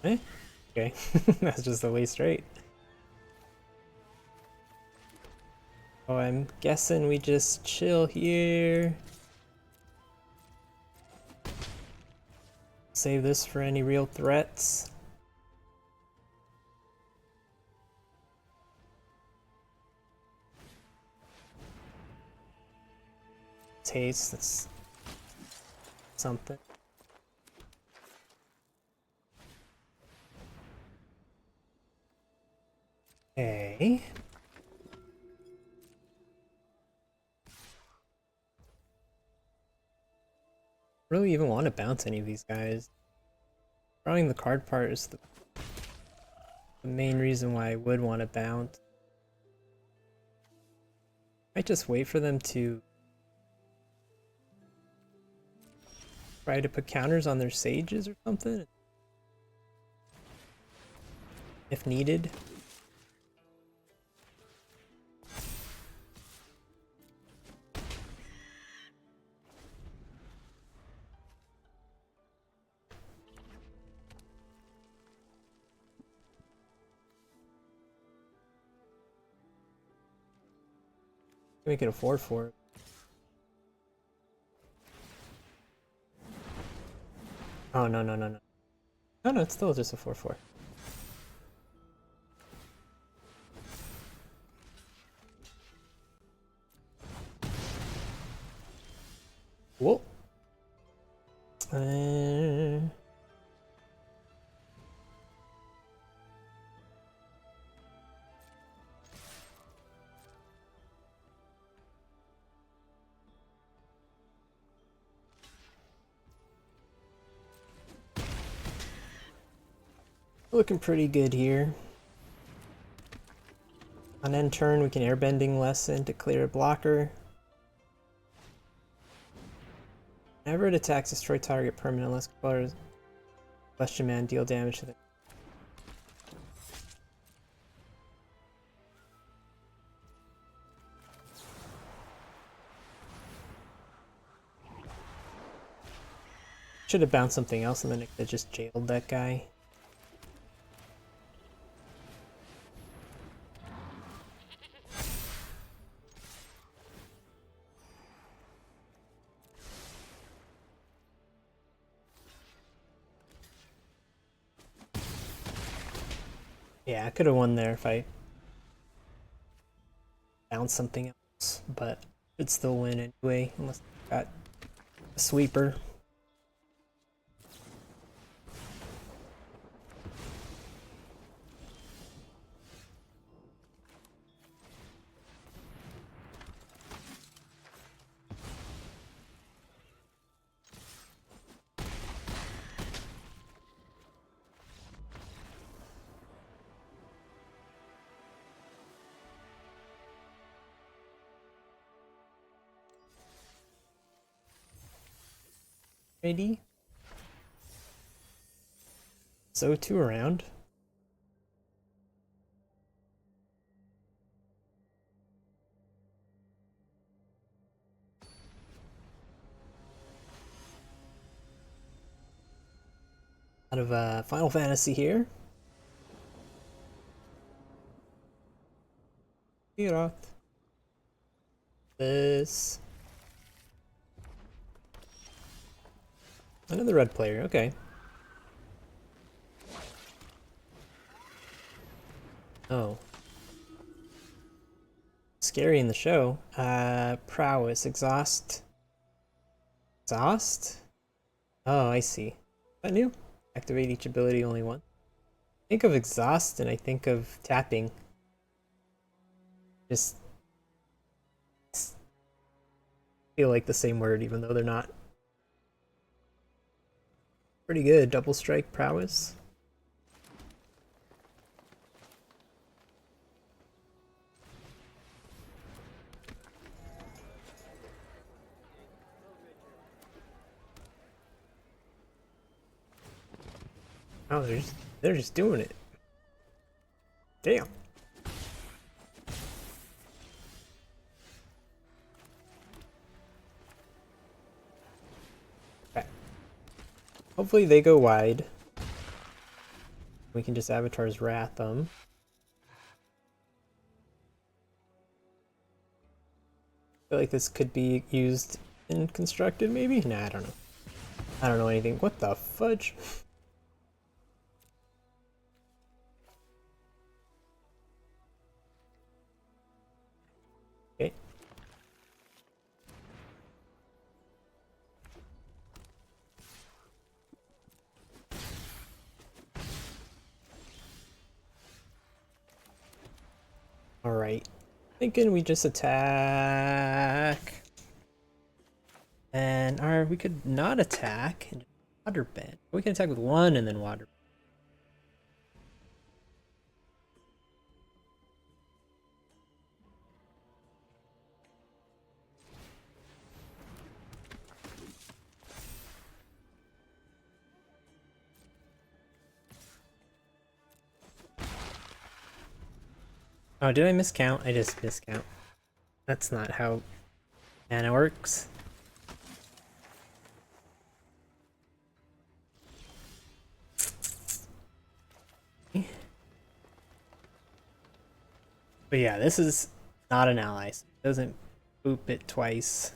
Eh? Okay. That's just a waste, right? Oh, I'm guessing we just chill here. Save this for any real threats. Taste, that's something. Okay. Really even want to bounce any of these guys. Drawing the card part is the main reason why I would want to bounce. I just wait for them to try to put counters on their sages or something, if needed. Make it a 4/4. Oh, no, no, no, no. No, no, it's still just a 4/4. Whoa. Looking pretty good here. On end turn, we can airbending lesson to clear a blocker. Whenever it attacks, destroy target permanent unless colors question man deal damage to the. Should have bounced something else and then it could have just jailed that guy. Yeah, I could have won there if I bounced something else, but should still win anyway, unless I got a sweeper. Ready? So 2 around. Out of Final Fantasy here. Get off. This. Another red player, okay. Oh. Scary in the show. Prowess, exhaust. Exhaust? Oh, I see. Is that new? Activate each ability only once. Think of exhaust and I think of tapping. Just feel like the same word even though they're not. Pretty good. Double strike prowess. Oh, they're just doing it. Damn. Okay. Hopefully they go wide. We can just Avatar's Wrath them. I feel like this could be used in constructed maybe? Nah, I don't know. I don't know anything. What the fudge? Okay. Alright. Thinking we just attack. And we could not attack and just water bend. We can attack with one and then water. Oh, did I miscount? I just miscount. That's not how mana works. But yeah, this is not an ally. So it doesn't boop it twice.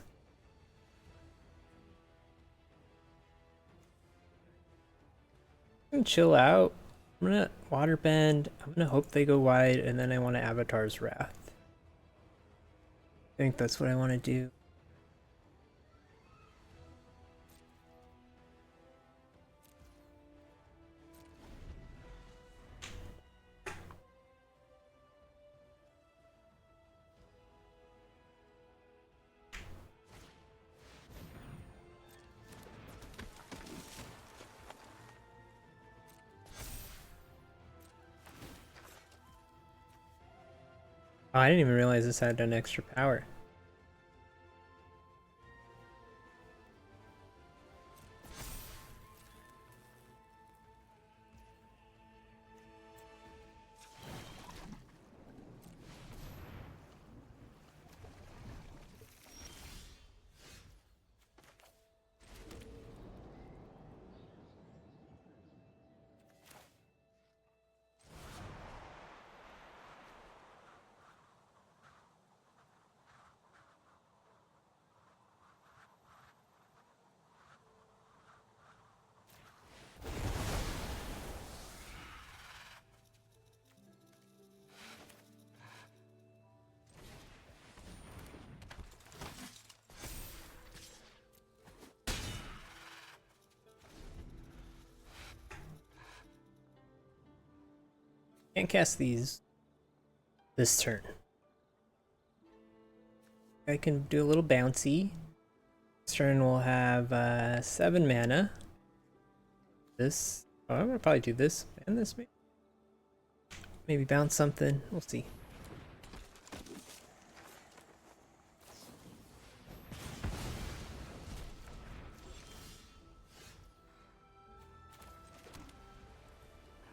I'm gonna chill out. I'm gonna waterbend. I'm gonna hope they go wide, and then I want to Avatar's Wrath. I think that's what I want to do. Oh, I didn't even realize this had an extra power. Can't cast these this turn. I can do a little bouncy. This turn we'll have 7 mana. This. Oh, I'm gonna probably do this and this. Maybe bounce something. We'll see.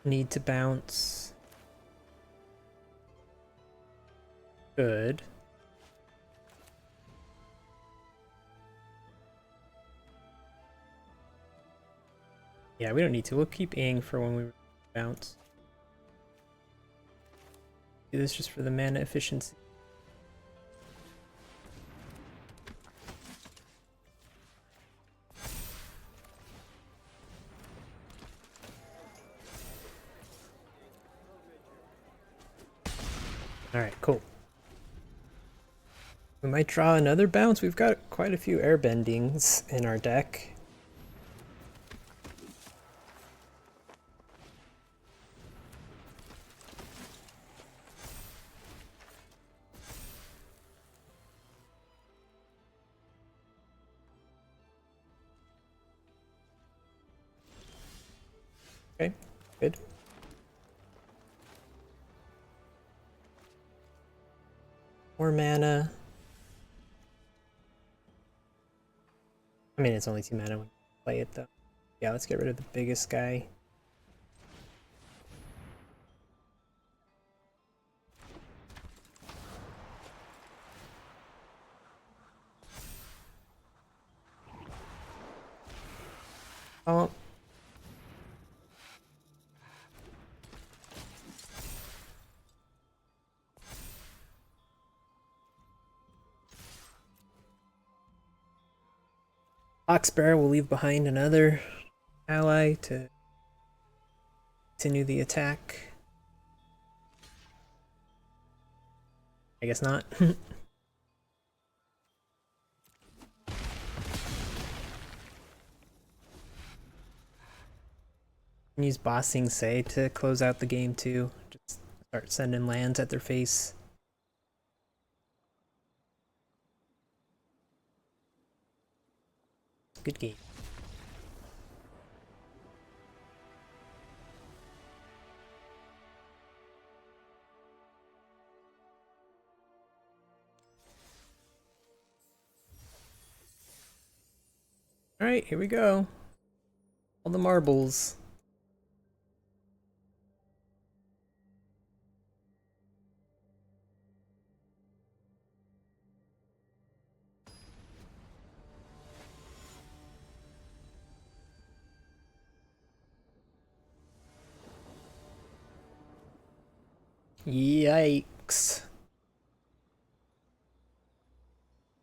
Need to bounce. Good. Yeah, we don't need to. We'll keep Aang for when we bounce. Do this just for the mana efficiency. Alright, cool. We might draw another bounce. We've got quite a few airbendings in our deck. Okay, good. More mana. I mean, it's only 2 mana when you play it, though. Yeah, let's get rid of the biggest guy. Oh. Hawksbear will leave behind another ally to continue the attack. I guess not. Use Bossing Say to close out the game too. Just start sending lands at their face. Good game. Alright, here we go. All the marbles. Yikes.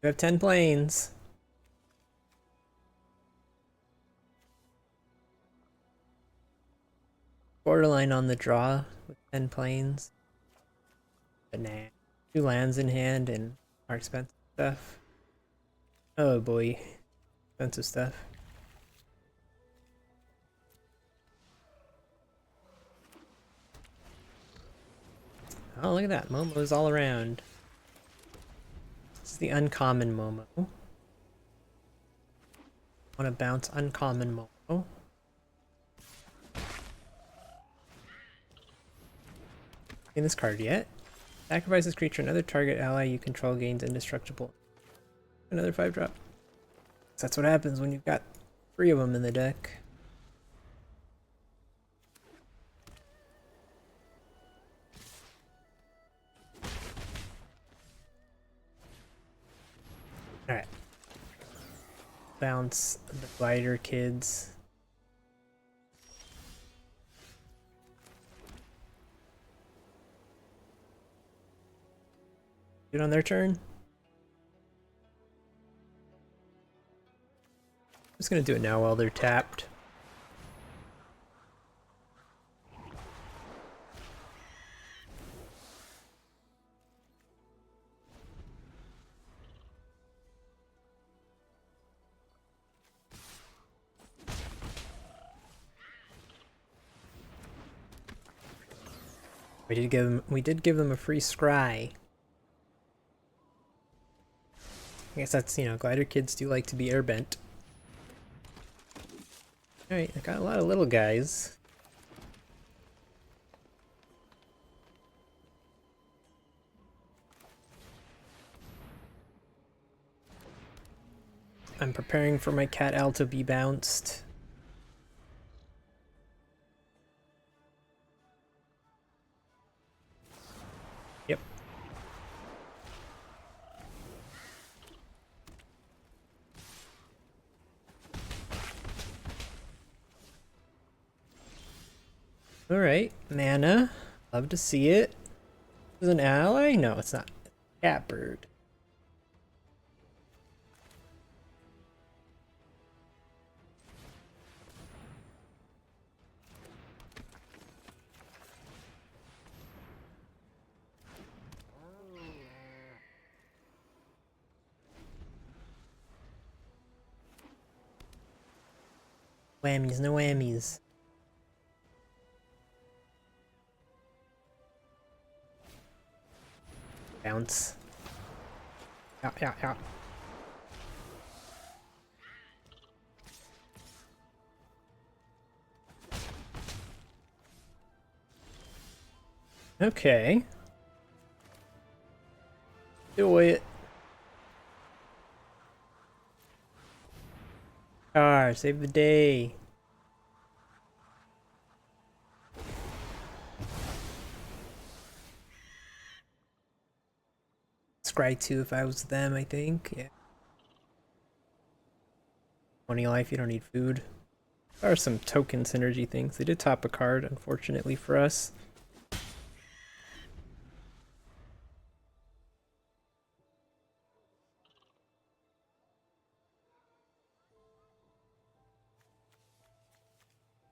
We have 10 planes. Borderline on the draw with 10 planes. But nah. 2 lands in hand and our expensive stuff. Oh boy. Expensive stuff. Oh, look at that. Momo's all around. This is the uncommon Momo. Want to bounce uncommon Momo. In this card yet? Sacrifice this creature, another target ally you control gains indestructible. Another 5-drop. That's what happens when you've got 3 of them in the deck. Alright. Bounce the glider kids. Do it on their turn. I'm just gonna do it now while they're tapped. We did give them a free scry. I guess that's, you know, glider kids do like to be airbent. Alright, I got a lot of little guys. I'm preparing for my cat owl to be bounced. Yep. Alright, mana. Love to see it. Is it an ally? No, it's not. Catbird. Whammies, no whammies. Bounce. Yeah, yeah, yeah. Okay. Do it. Car, save the day. Scry 2 if I was them, I think. Yeah. 20 life, you don't need food. There are some token synergy things. They did top a card, unfortunately for us.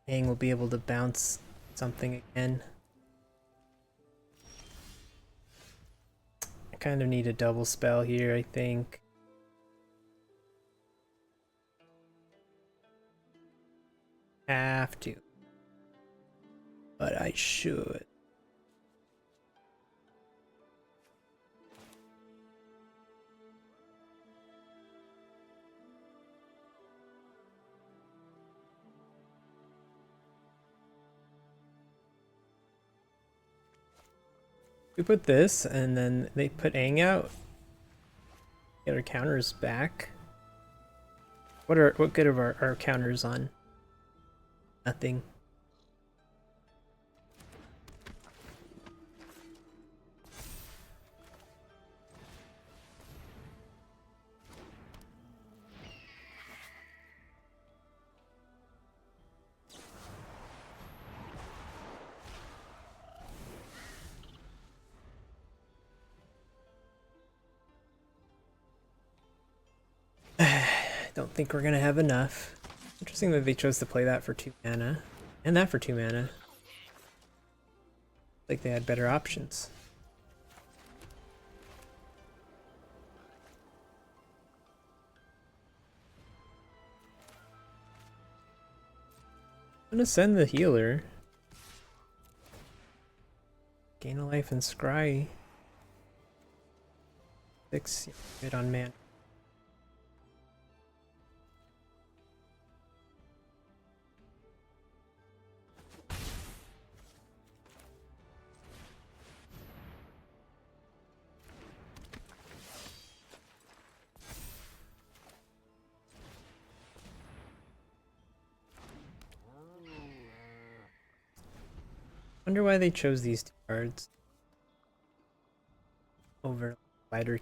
Dang, we'll be able to bounce something again. I kind of need a double spell here, I think. Have to. But I should. We put this, and then they put Aang out. Get our counters back. What good of our counters on? Nothing. Don't think we're gonna have enough. Interesting that they chose to play that for 2 mana. And that for 2 mana. Like they had better options. I'm gonna send the healer. Gain a life and scry. 6 good on man. Wonder why they chose these 2 cards over Spider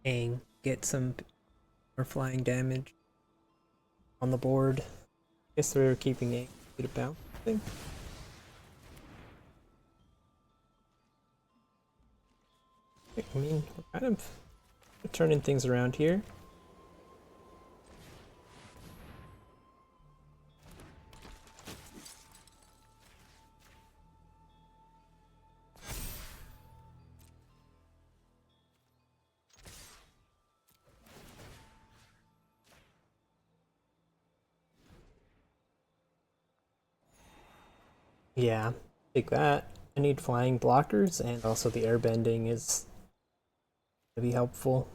King. Get some more flying damage on the board. Guess they were keeping a to bounce thing. I mean, we're kind of turning things around here. Yeah, take that. I need flying blockers, and also the airbending is to be helpful.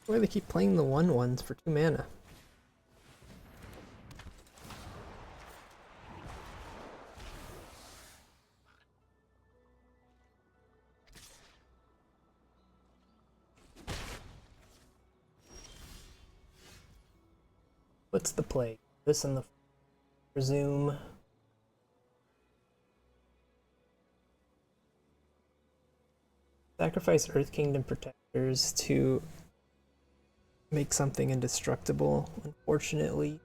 Why do they keep playing the 1/1s for 2 mana? What's the play? This and the resume. Sacrifice Earth Kingdom Protectors to make something indestructible, unfortunately.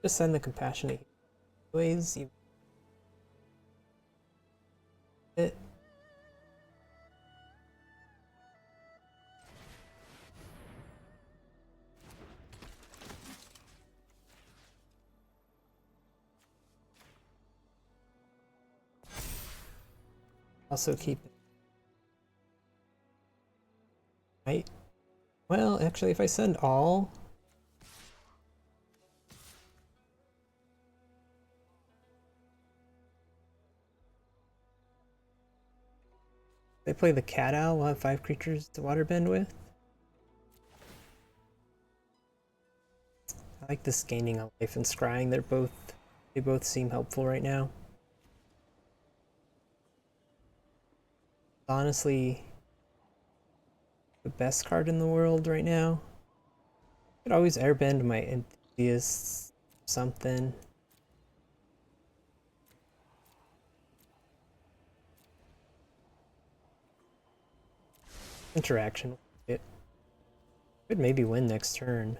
Just send the Compassionate ways. It. Also keep it. Right? Well, actually, if I send all, they play the Cat Owl, we'll have 5 creatures to waterbend with. I like this gaining a life and scrying. They both seem helpful right now. Honestly, the best card in the world right now. I could always airbend my enthusiasts something. Interaction with it. Could maybe win next turn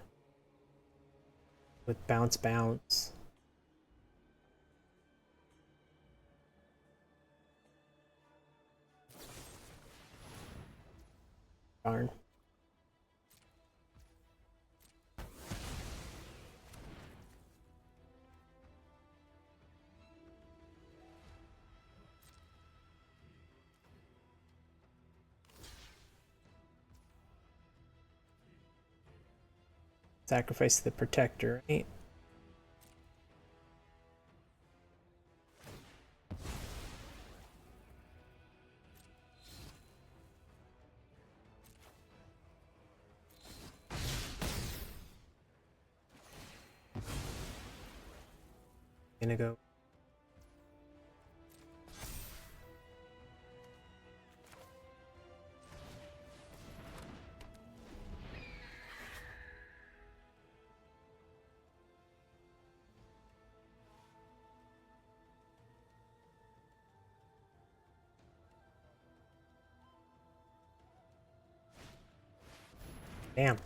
with bounce bounce. Darn. Sacrifice the protector, right? Gonna go. Damn.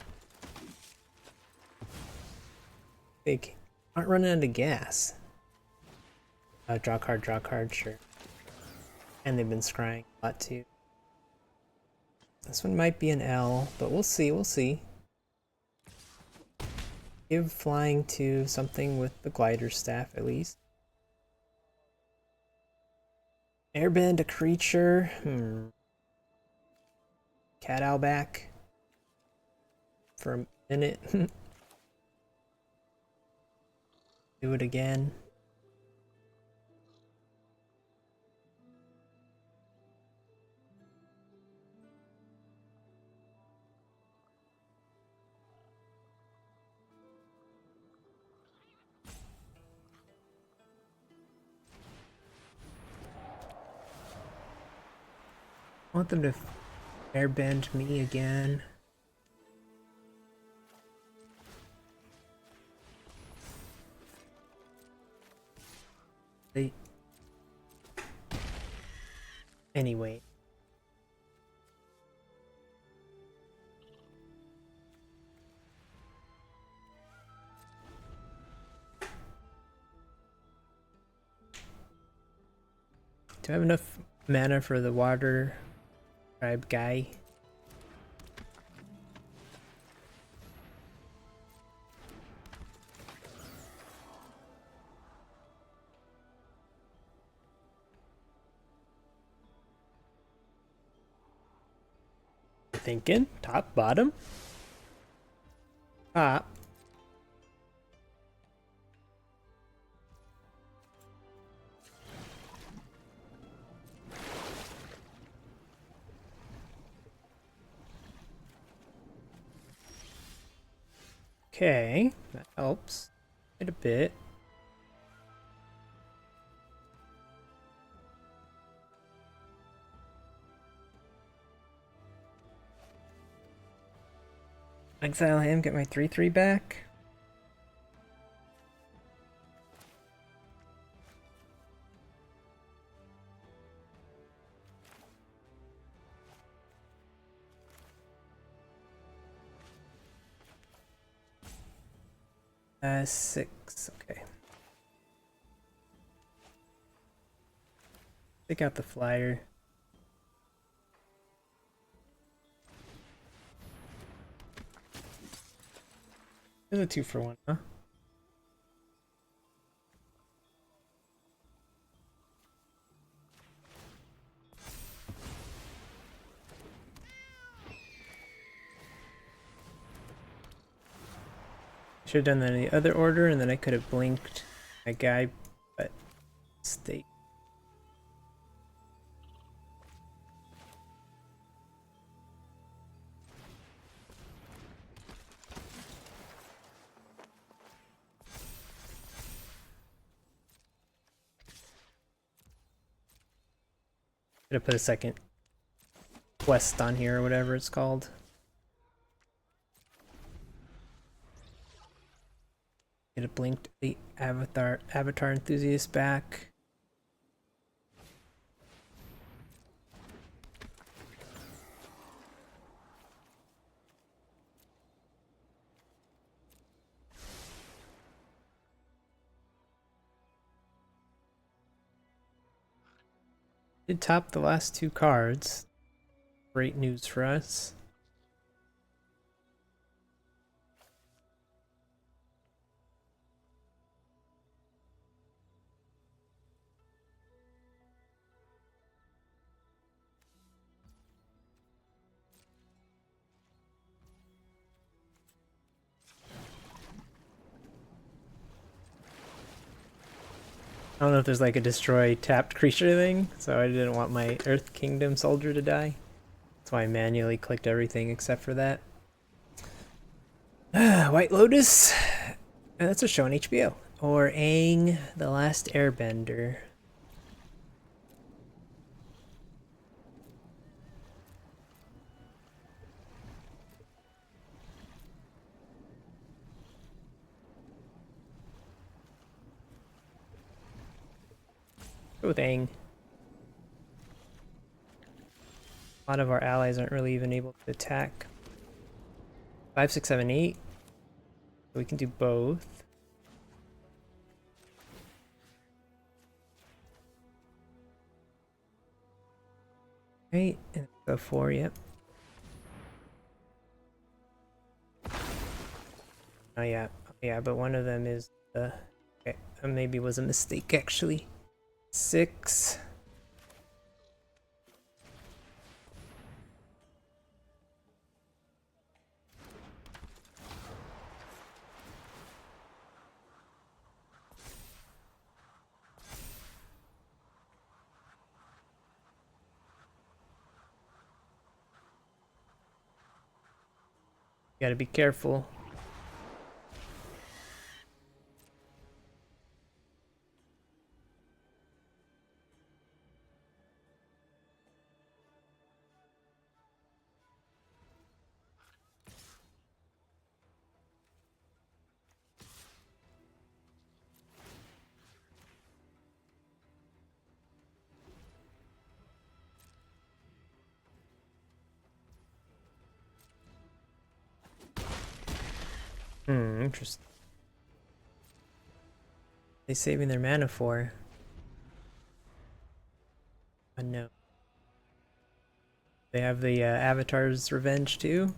Big. Aren't running out of gas. Draw card, sure. And they've been scrying a lot too. This one might be an L, but we'll see, we'll see. Give flying to something with the glider staff at least. Airbend a creature. Cat owl back for a minute. Do it again. I want them to airbend me again. Anyway. Do I have enough mana for the water tribe guy? Thinking top, bottom, top. Okay, that helps quite a bit. Exile him, get my 3/3 back. Six, okay. Take out the flyer. There's a 2-for-1, huh? Should have done that in the other order, and then I could have blinked my guy, but mistake. Should have put a second quest on here or whatever it's called. Get a blinked the avatar enthusiast back. Did top the last 2 cards. Great news for us. I don't know if there's like a destroy tapped creature thing, so I didn't want my Earth Kingdom soldier to die. That's why I manually clicked everything except for that. White Lotus. That's a show on HBO. Or Aang, the Last Airbender. Go with Aang. A lot of our allies aren't really even able to attack. 5, 6, 7, 8. So we can do both. Right, and go 4, yep. Oh yeah, but one of them is okay, maybe was a mistake actually. 6. Gotta be careful. Interesting. They saving their mana for? Oh no. They have the Avatar's Revenge too?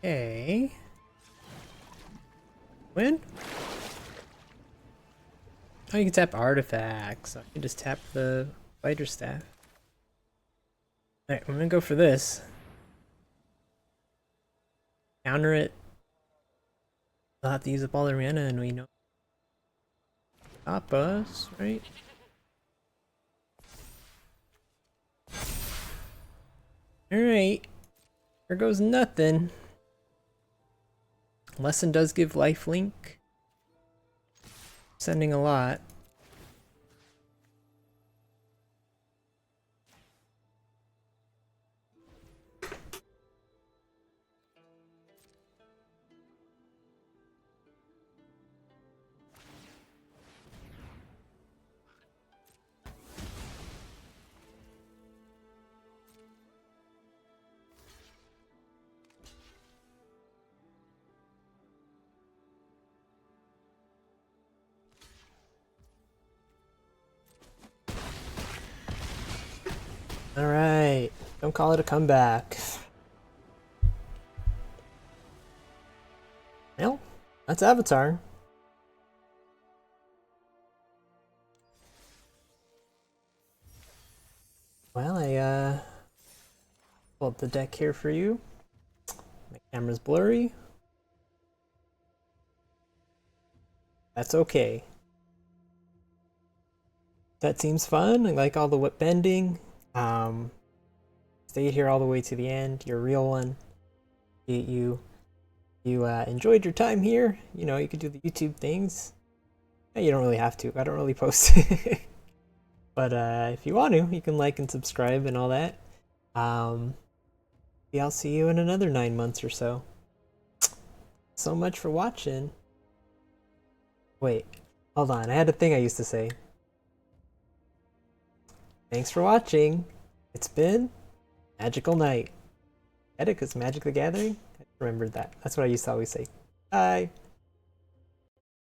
Okay. Win? Oh, you can tap artifacts. I can just tap the fighter staff. Alright, I'm gonna go for this. Counter it. They'll have to use up all their mana and we know. Stop us, right? Alright. There goes nothing. Lesson does give lifelink. Sending a lot. Alright. Don't call it a comeback. Well, that's Avatar. Well, I pulled the deck here for you. My camera's blurry. That's okay. That seems fun. I like all the whip bending. Stay here all the way to the end. You're a real one. You enjoyed your time here. You know, you could do the YouTube things. You don't really have to. I don't really post. But if you want to, you can like and subscribe and all that. Yeah, I'll see you in another 9 months or so. So much for watching. Wait, hold on. I had a thing I used to say. Thanks for watching. It's been Magical Night. Get it? 'Cause Magic the Gathering? Remember that. That's what I used to always say. Bye.